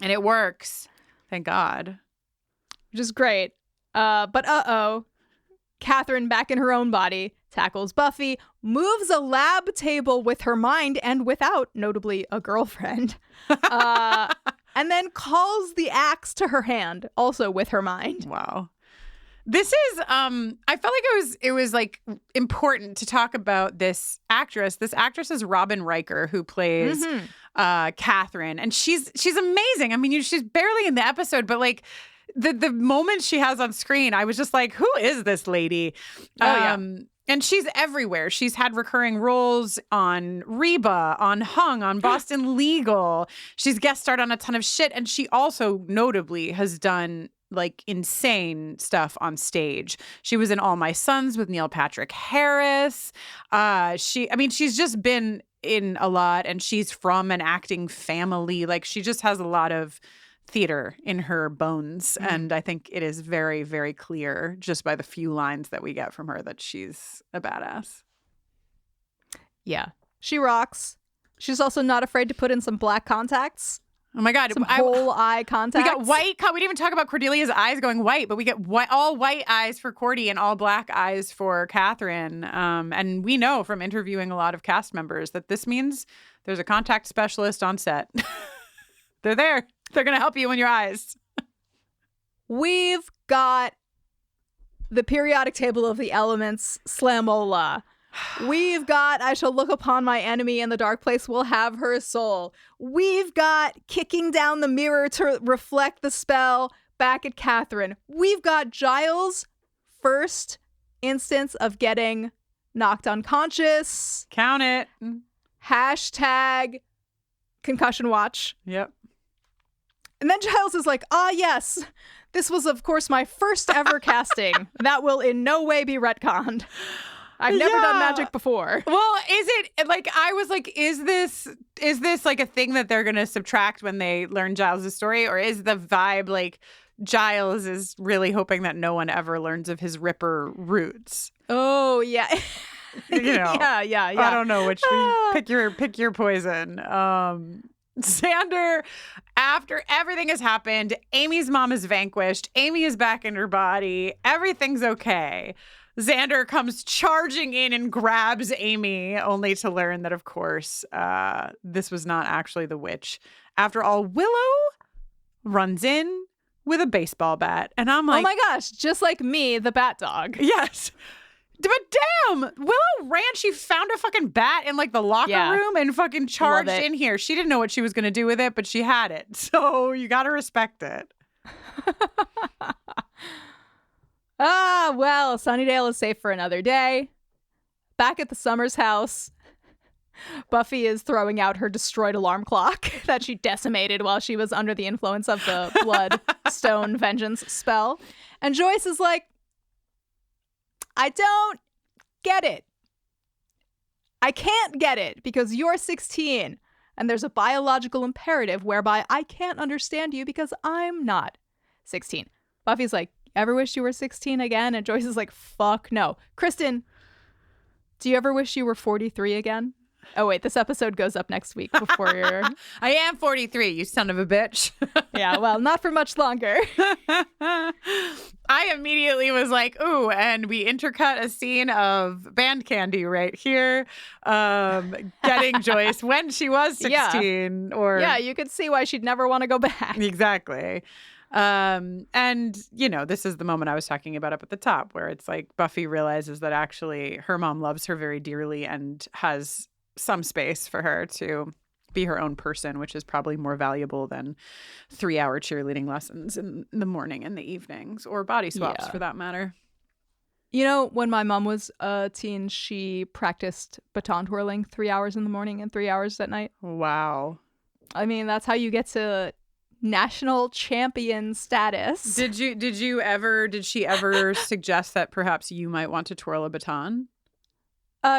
And it works. Thank God. Which is great. But Catherine, back in her own body, tackles Buffy, moves a lab table with her mind and without, notably, a girlfriend, and then calls the axe to her hand, also with her mind. Wow. This is, I felt like it was like important to talk about this actress. This actress is Robin Riker, who plays Catherine, and she's amazing. I mean, she's barely in the episode, but like, the moment she has on screen, I was just like, who is this lady? And she's everywhere. She's had recurring roles on Reba, on Hung, on Boston Legal. She's guest starred on a ton of shit. And she also notably has done like insane stuff on stage. She was in All My Sons with Neil Patrick Harris. She's just been in a lot, and she's from an acting family. Like, she just has a lot of theater in her bones, and I think it is very, very clear just by the few lines that we get from her that she's a badass. Yeah, she rocks. She's also not afraid to put in some black contacts. Oh my God. Some whole eye contacts. We got white. We didn't even talk about Cordelia's eyes going white, but we get all white eyes for Cordy and all black eyes for Catherine. And we know from interviewing a lot of cast members that this means there's a contact specialist on set. They're there. They're going to help you in your eyes. We've got the periodic table of the elements, Slamola. We've got I shall look upon my enemy in the dark place will have her soul. We've got kicking down the mirror to reflect the spell back at Catherine. We've got Giles' first instance of getting knocked unconscious. Count it. Hashtag concussion watch. Yep. And then Giles is like, yes, this was, of course, my first ever casting. That will in no way be retconned. I've never done magic before. Well, is it like, I was like, is this like a thing that they're going to subtract when they learn Giles' story? Or is the vibe like Giles is really hoping that no one ever learns of his Ripper roots? Oh, yeah. You know, yeah. I don't know which pick your poison. Xander, after everything has happened, Amy's mom is vanquished. Amy is back in her body. Everything's okay. Xander comes charging in and grabs Amy, only to learn that, of course, this was not actually the witch. After all, Willow runs in with a baseball bat. And I'm like, oh my gosh, just like me, the bat dog. Yes. But damn, Willow ran. She found a fucking bat in like the locker room and fucking charged in here. She didn't know what she was going to do with it, but she had it. So you got to respect it. Well, Sunnydale is safe for another day. Back at the Summers house, Buffy is throwing out her destroyed alarm clock that she decimated while she was under the influence of the Bloodstone Vengeance spell. And Joyce is like, I don't get it. I can't get it because you're 16 and there's a biological imperative whereby I can't understand you because I'm not 16. Buffy's like, ever wish you were 16 again? And Joyce is like, fuck no. Kristin, do you ever wish you were 43 again? Oh, wait, this episode goes up next week before you're... I am 43, you son of a bitch. Yeah, well, not for much longer. I immediately was like, ooh, and we intercut a scene of Band Candy right here, getting Joyce when she was 16. Yeah, you could see why she'd never want to go back. Exactly. And, you know, this is the moment I was talking about up at the top, where it's like Buffy realizes that actually her mom loves her very dearly and has some space for her to be her own person, which is probably more valuable than 3-hour cheerleading lessons in the morning and the evenings, or body swaps for that matter. You know, when my mom was a teen, she practiced baton twirling 3 hours in the morning and 3 hours at night. Wow. I mean, that's how you get to national champion status. Did she ever suggest that perhaps you might want to twirl a baton?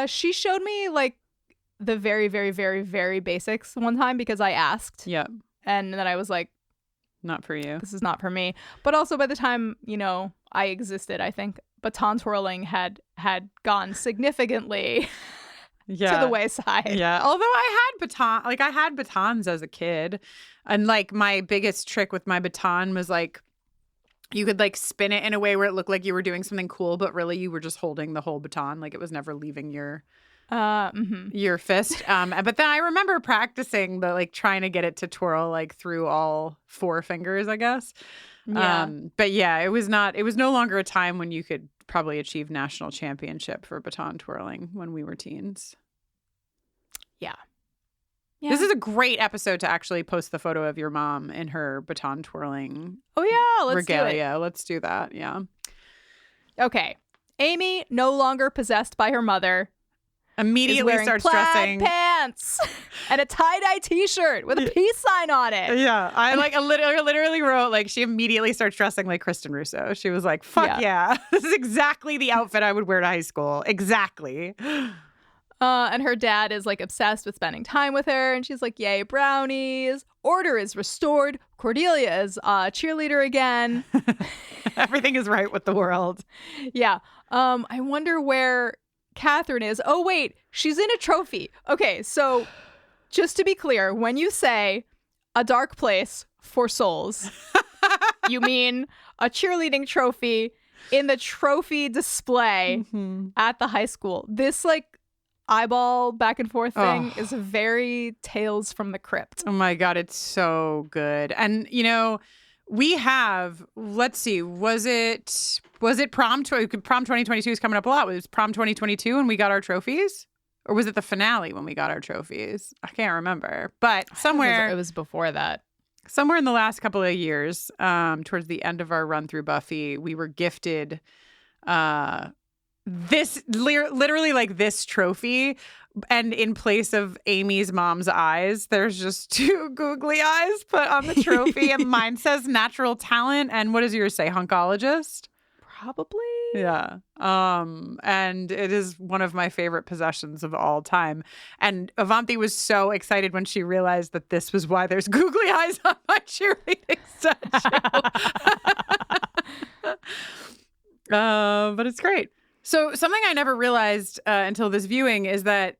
She showed me like the very, very, very, very basics one time because I asked. Yeah. And then I was like, not for you. This is not for me. But also by the time, you know, I existed, I think baton twirling had gone significantly to the wayside. Yeah. Although I had batons as a kid. And like my biggest trick with my baton was like you could like spin it in a way where it looked like you were doing something cool, but really you were just holding the whole baton. Like it was never leaving your fist. But then I remember practicing trying to get it to twirl like through all 4 fingers, I guess. Yeah. But yeah, it was no longer a time when you could probably achieve national championship for baton twirling when we were teens. Yeah. This is a great episode to actually post the photo of your mom in her baton twirling. Oh yeah, let's regalia. do it. Let's do that. Yeah. Okay. Amy, no longer possessed by her mother, immediately starts dressing pants and a tie-dye t-shirt with a peace sign on it. Yeah. I literally wrote like she immediately starts dressing like Kristin Russo. She was like, fuck yeah. This is exactly the outfit I would wear to high school. Exactly. And her dad is like obsessed with spending time with her, and she's like, yay, brownies. Order is restored. Cordelia is cheerleader again. Everything is right with the world. Yeah. I wonder where Catherine is. Oh, wait, she's in a trophy. Okay, so just to be clear, when you say a dark place for souls, you mean a cheerleading trophy in the trophy display at the high school. This like eyeball back and forth thing is very Tales from the Crypt. Oh my God, it's so good. And you know, we have, let's see, was it prom 2022 is coming up a lot. Was prom 2022 when we got our trophies? Or was it the finale when we got our trophies? I can't remember. But somewhere it was before that. Somewhere in the last couple of years, towards the end of our run through Buffy, we were gifted this literally like this trophy, and in place of Amy's mom's eyes, there's just 2 googly eyes put on the trophy, and mine says natural talent, and what does yours say? Hunkologist? Probably. Yeah. And it is one of my favorite possessions of all time. And Avanti was so excited when she realized that this was why there's googly eyes on my cheerleading statue. But it's great. So something I never realized until this viewing is that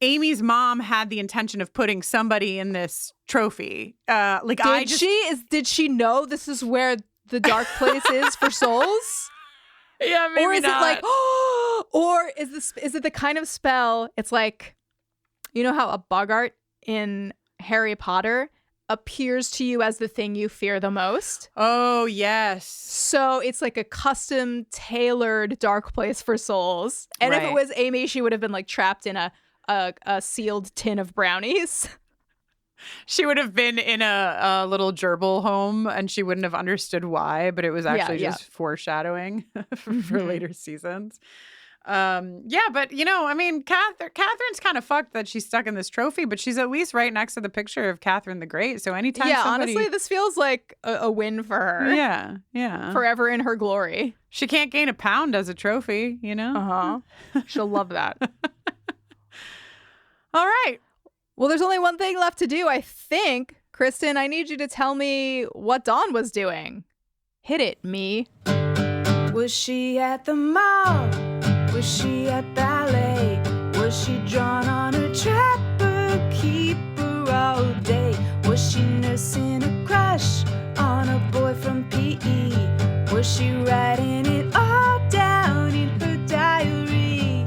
Amy's mom had the intention of putting somebody in this trophy. Did she know this is where the dark place is for souls? Yeah, maybe or is not. it like, or is it the kind of spell? It's like, you know how a boggart in Harry Potter appears to you as the thing you fear the most? Oh, yes. So it's like a custom tailored dark place for souls. And if it was Amy, she would have been like trapped in a sealed tin of brownies. She would have been in a little gerbil home, and she wouldn't have understood why, but it was actually just foreshadowing for later seasons. But you know, I mean, Catherine's kind of fucked that she's stuck in this trophy, but she's at least right next to the picture of Catherine the Great. So anytime honestly, this feels like a win for her. Yeah. Forever in her glory. She can't gain a pound as a trophy, you know? She'll love that. All right. Well, there's only one thing left to do, I think. Kristin, I need you to tell me what Dawn was doing. Hit it, me. Was she at the mall? Was she at ballet? Was Was she drawn on a trapper keeper all day? Was she nursing a crush on a boy from PE? Was she writing it all down in her diary?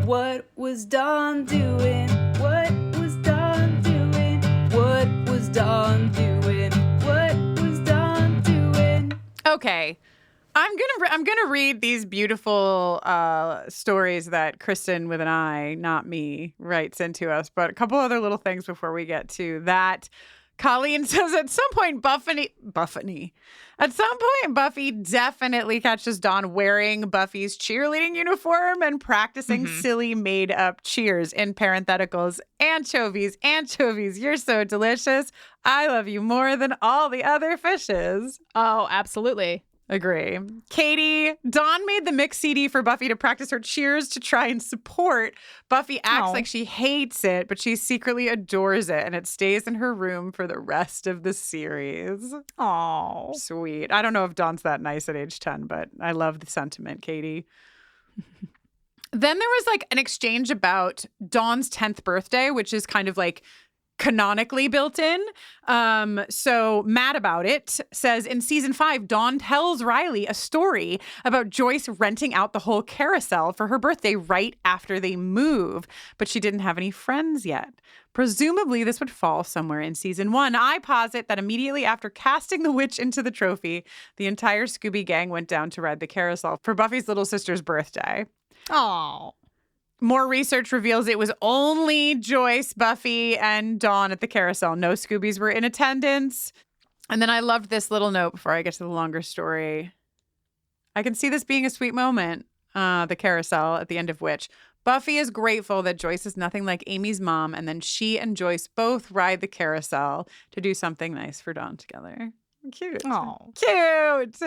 What was Dawn doing? What was Dawn doing? What was Dawn doing? What was Dawn doing? Okay. I'm gonna read these beautiful stories that Kristin with an I, not me, writes into us. But a couple other little things before we get to that. Colleen says at some point Buffy definitely catches Dawn wearing Buffy's cheerleading uniform and practicing silly made-up cheers in parentheticals. Anchovies, you're so delicious. I love you more than all the other fishes. Oh, absolutely. Agree. Katie, Dawn made the mix CD for Buffy to practice her cheers to try and support. Buffy acts like she hates it, but she secretly adores it, and it stays in her room for the rest of the series. Oh, sweet. I don't know if Dawn's that nice at age 10, but I love the sentiment, Katie. Then there was like an exchange about Dawn's 10th birthday, which is kind of like canonically built in. So Mad About It says in season 5, Dawn tells Riley a story about Joyce renting out the whole carousel for her birthday right after they move, but she didn't have any friends yet. Presumably this would fall somewhere in season 1. I posit that immediately after casting the witch into the trophy, the entire Scooby gang went down to ride the carousel for Buffy's little sister's birthday. Oh. More research reveals it was only Joyce, Buffy, and Dawn at the carousel. No Scoobies were in attendance. And then I loved this little note before I get to the longer story. I can see this being a sweet moment, the carousel at the end of which Buffy is grateful that Joyce is nothing like Amy's mom, and then she and Joyce both ride the carousel to do something nice for Dawn together. Cute. Oh, cute.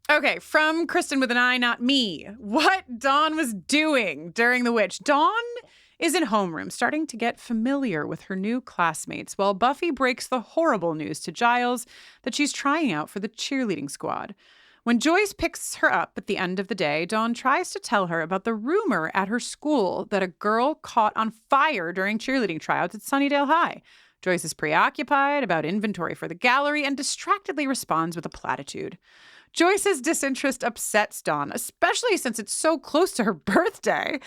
Okay, from Kristin with an I, not me. What Dawn was doing during the witch. Dawn is in homeroom, starting to get familiar with her new classmates, while Buffy breaks the horrible news to Giles that she's trying out for the cheerleading squad. When Joyce picks her up at the end of the day, Dawn tries to tell her about the rumor at her school that a girl caught on fire during cheerleading tryouts at Sunnydale High. Joyce is preoccupied about inventory for the gallery and distractedly responds with a platitude. Joyce's disinterest upsets Dawn, especially since it's so close to her birthday.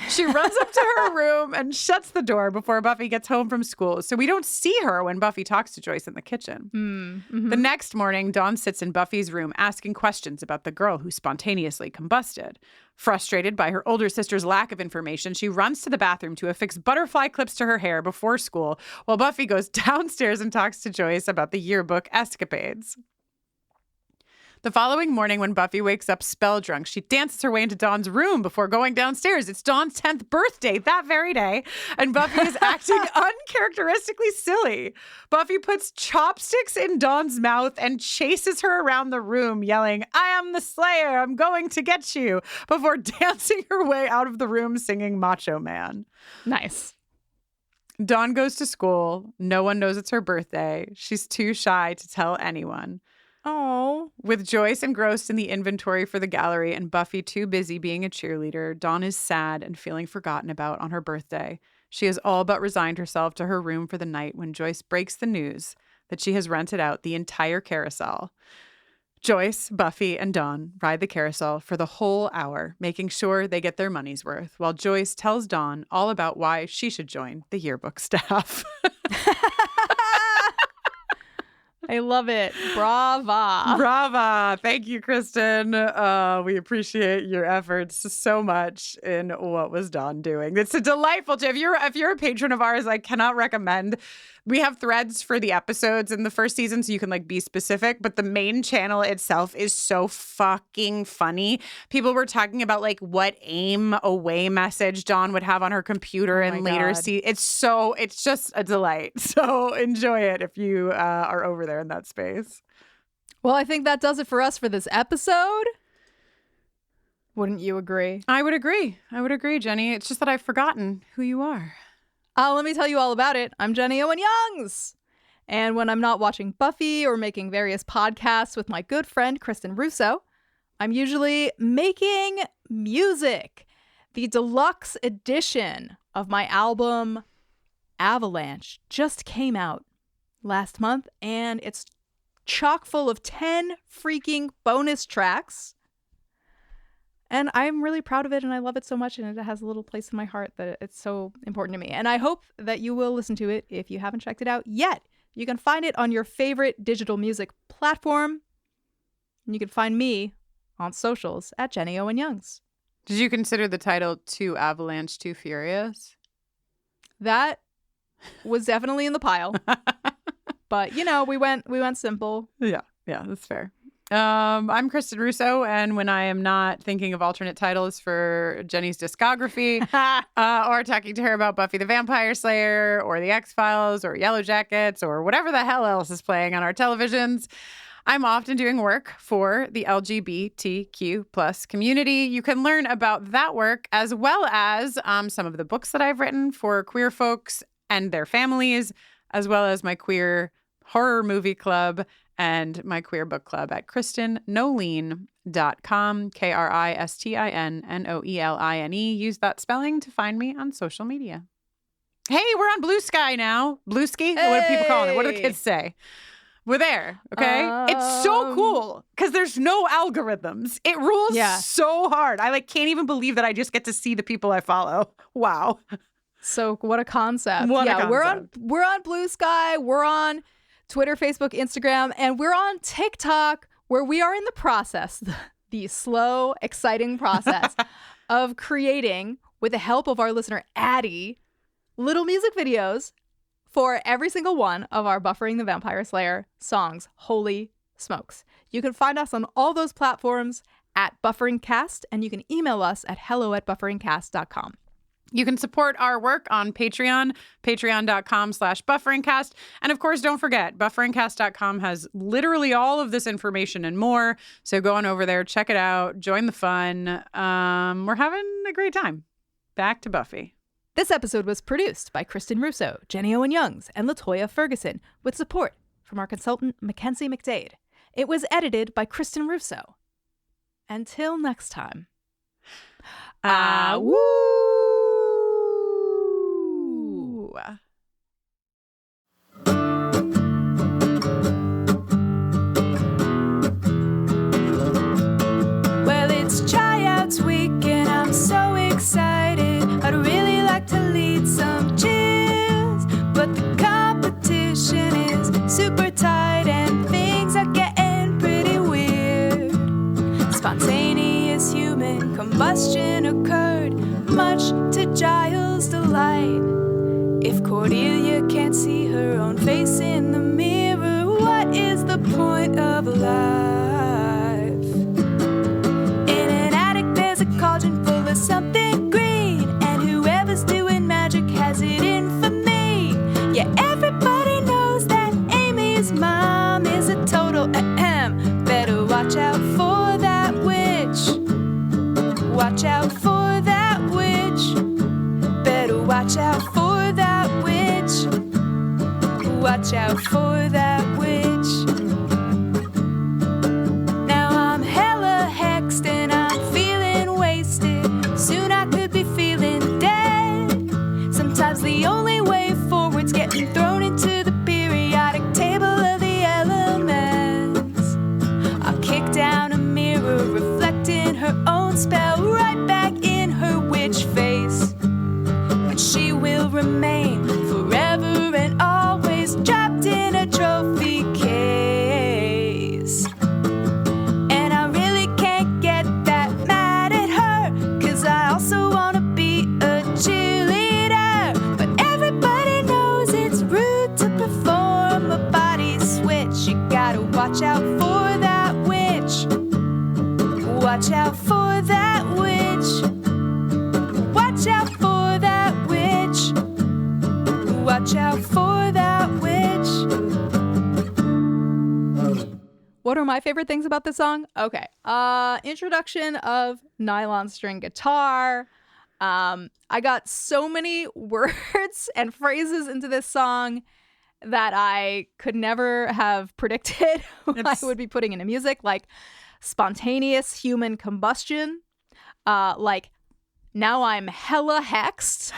She runs up to her room and shuts the door before Buffy gets home from school, so we don't see her when Buffy talks to Joyce in the kitchen. The next morning, Dawn sits in Buffy's room asking questions about the girl who spontaneously combusted. Frustrated by her older sister's lack of information, she runs to the bathroom to affix butterfly clips to her hair before school, while Buffy goes downstairs and talks to Joyce about the yearbook escapades. The following morning, when Buffy wakes up spell-drunk, she dances her way into Dawn's room before going downstairs. It's Dawn's 10th birthday that very day, and Buffy is acting uncharacteristically silly. Buffy puts chopsticks in Dawn's mouth and chases her around the room, yelling, "I am the Slayer, I'm going to get you," before dancing her way out of the room singing Macho Man. Nice. Dawn goes to school. No one knows it's her birthday. She's too shy to tell anyone. Oh. With Joyce engrossed in the inventory for the gallery and Buffy too busy being a cheerleader, Dawn is sad and feeling forgotten about on her birthday. She has all but resigned herself to her room for the night when Joyce breaks the news that she has rented out the entire carousel. Joyce, Buffy, and Dawn ride the carousel for the whole hour, making sure they get their money's worth, while Joyce tells Dawn all about why she should join the yearbook staff. I love it. Brava. Brava. Thank you, Kristin. We appreciate your efforts so much in What Was Dawn Doing. It's a delightful if you're a patron of ours, I cannot recommend. We have threads for the episodes in the first season, so you can be specific, but the main channel itself is so fucking funny. People were talking about what aim away message Dawn would have on her computer and later see. It's just a delight. So enjoy it if you are over there in that space. Well, I think that does it for us for this episode. Wouldn't you agree? I would agree, Jenny. It's just that I've forgotten who you are. Let me tell you all about it. I'm Jenny Owen Youngs. And when I'm not watching Buffy or making various podcasts with my good friend Kristin Russo, I'm usually making music. The deluxe edition of my album Avalanche just came out last month, and it's chock full of 10 freaking bonus tracks. And I'm really proud of it, and I love it so much, and it has a little place in my heart that it's so important to me. And I hope that you will listen to it if you haven't checked it out yet. You can find it on your favorite digital music platform. And you can find me on socials at Jenny Owen Youngs. Did you consider the title Too Avalanche, Too Furious? That was definitely in the pile. But, you know, we went simple. Yeah, that's fair. I'm Kristin Russo, and when I am not thinking of alternate titles for Jenny's discography or talking to her about Buffy the Vampire Slayer or The X-Files or Yellow Jackets or whatever the hell else is playing on our televisions, I'm often doing work for the LGBTQ plus community. You can learn about that work as well as some of the books that I've written for queer folks and their families, as well as my queer horror movie club and my queer book club at KristinNoeline.com, KristinNoeline. Use that spelling to find me on social media. Hey, we're on Blue Sky now. Blue Ski? Hey. What do people call it? What do the kids say? We're there, okay? It's so cool because there's no algorithms. It rules so hard. I can't even believe that I just get to see the people I follow. Wow. So what a concept. We're on Blue Sky. We're on Twitter, Facebook, Instagram, and we're on TikTok, where we are in the process, the slow, exciting process of creating, with the help of our listener Addie, little music videos for every single one of our Buffering the Vampire Slayer songs. Holy smokes. You can find us on all those platforms at BufferingCast, and you can email us at hello@bufferingcast.com. You can support our work on Patreon, patreon.com/bufferingcast. And of course, don't forget, bufferingcast.com has literally all of this information and more. So go on over there, check it out, join the fun. We're having a great time. Back to Buffy. This episode was produced by Kristin Russo, Jenny Owen Youngs, and LaToya Ferguson, with support from our consultant, Mackenzie McDade. It was edited by Kristin Russo. Until next time. Woo! Well, it's tryouts week and I'm so excited. I'd really like to lead some cheers, but the competition is super tight and things are getting pretty weird. Spontaneous human combustion occurred, much to Giles' delight. If Cordelia can't see her own face in the mirror, what is the point of life? In an attic there's a cauldron full of something green, and whoever's doing magic has it in for me. Yeah, everybody knows that Amy's mom is a total better watch out for that witch. Watch out for that witch. Better watch out for that witch. Watch out for that witch. Now I'm hella hexed and I'm feeling wasted. Soon I could be feeling dead. Sometimes the only way forward's getting thrown into the periodic table of the elements. I'll kick down a mirror reflecting her own spell right back in her witch face. But she will remain forever and always trapped in a trophy case. And I really can't get that mad at her, 'cause I also wanna be a cheerleader. But everybody knows it's rude to perform a body switch. You gotta watch out for that witch. Watch out for that witch. Watch out for that witch. Watch out for that witch. What are my favorite things about this song? Okay. Introduction of nylon string guitar. I got so many words and phrases into this song that I could never have predicted I would be putting into music, like spontaneous human combustion, like now I'm hella hexed.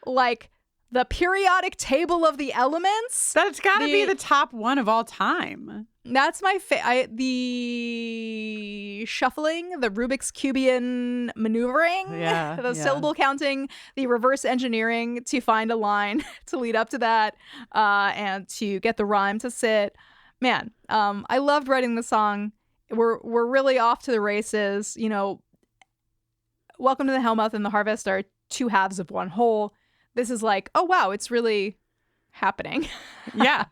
Like the periodic table of the elements. That's got to be the top one of all time. That's my the shuffling, the Rubik's Cubian maneuvering, the syllable counting, the reverse engineering to find a line to lead up to that, and to get the rhyme to sit. Man, I loved writing the song. We're really off to the races. You know, Welcome to the Hellmouth and the Harvest are two halves of one whole. This is like, oh wow, it's really happening. Yeah.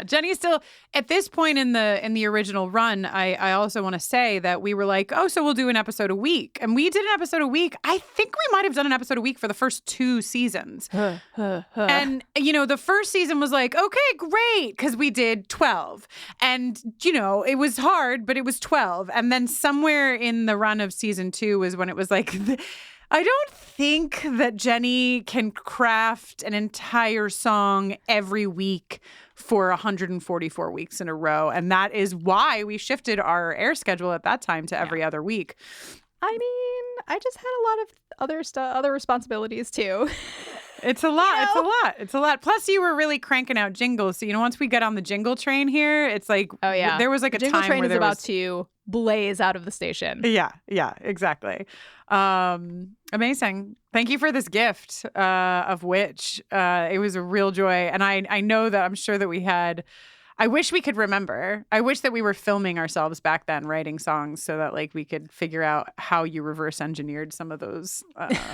Jenny still at this point in the original run, I also want to say that we were like, oh, so we'll do an episode a week. And we did an episode a week. I think we might have done an episode a week for the first 2 seasons. And, you know, the first season was like, okay, great, because we did 12. And, you know, it was hard, but it was 12. And then somewhere in the run of season 2 was when it was like, I don't think that Jenny can craft an entire song every week for 144 weeks in a row. And that is why we shifted our air schedule at that time to every other week. I mean, I just had a lot of other responsibilities too. It's a lot. You know? It's a lot. Plus, you were really cranking out jingles. So, you know, once we get on the jingle train here, it's like, oh yeah, there was like a jingle time train where is about to blaze out of the station. Yeah, exactly. Amazing. Thank you for this gift of Witch. It was a real joy. And I know that I'm sure that we had, I wish we could remember. I wish that we were filming ourselves back then writing songs so that like we could figure out how you reverse engineered some of those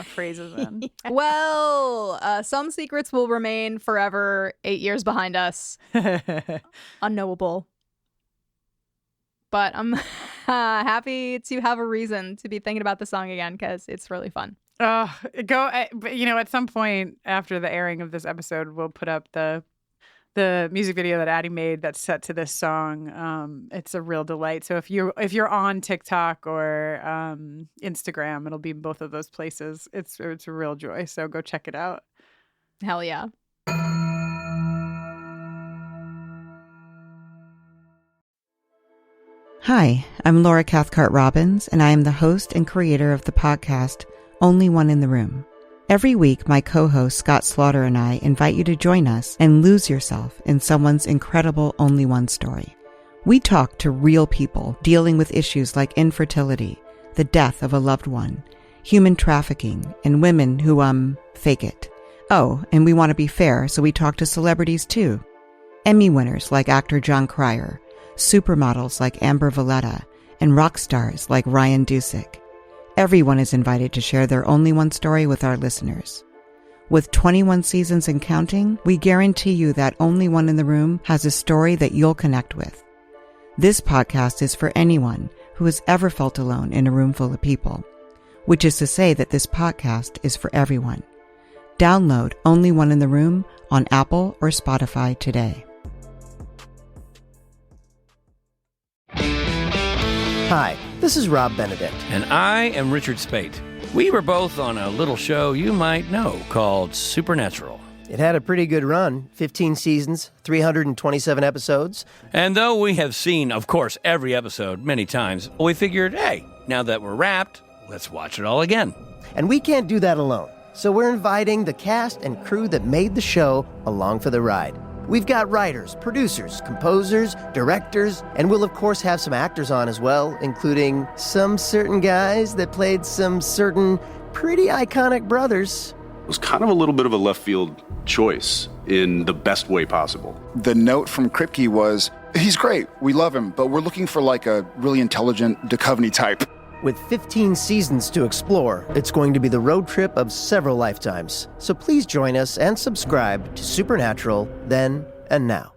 phrases in. Well, some secrets will remain forever 8 years behind us. Unknowable. But I'm happy to have a reason to be thinking about the song again because it's really fun. You know, at some point after the airing of this episode, we'll put up the music video that Addie made that's set to this song. It's a real delight. So if you're on TikTok or Instagram, it'll be in both of those places. It's a real joy. So go check it out. Hell yeah. Hi, I'm Laura Cathcart-Robbins, and I am the host and creator of the podcast Only One in the Room. Every week, my co-host Scott Slaughter and I invite you to join us and lose yourself in someone's incredible Only One story. We talk to real people dealing with issues like infertility, the death of a loved one, human trafficking, and women who, fake it. Oh, and we want to be fair, so we talk to celebrities too. Emmy winners like actor John Cryer, supermodels like Amber Valletta, and rock stars like Ryan Dusick. Everyone is invited to share their Only One story with our listeners. With 21 seasons and counting, we guarantee you that Only One in the Room has a story that you'll connect with. This podcast is for anyone who has ever felt alone in a room full of people, which is to say that this podcast is for everyone. Download Only One in the Room on Apple or Spotify today. Hi, this is Rob Benedict. And I am Richard Spate. We were both on a little show you might know called Supernatural. It had a pretty good run, 15 seasons, 327 episodes. And though we have seen, of course, every episode many times, we figured, hey, now that we're wrapped, let's watch it all again. And we can't do that alone, so we're inviting the cast and crew that made the show along for the ride. We've got writers, producers, composers, directors, and we'll of course have some actors on as well, including some certain guys that played some certain pretty iconic brothers. It was kind of a little bit of a left field choice in the best way possible. The note from Kripke was, he's great, we love him, but we're looking for like a really intelligent Duchovny type. With 15 seasons to explore, it's going to be the road trip of several lifetimes. So please join us and subscribe to Supernatural then and now.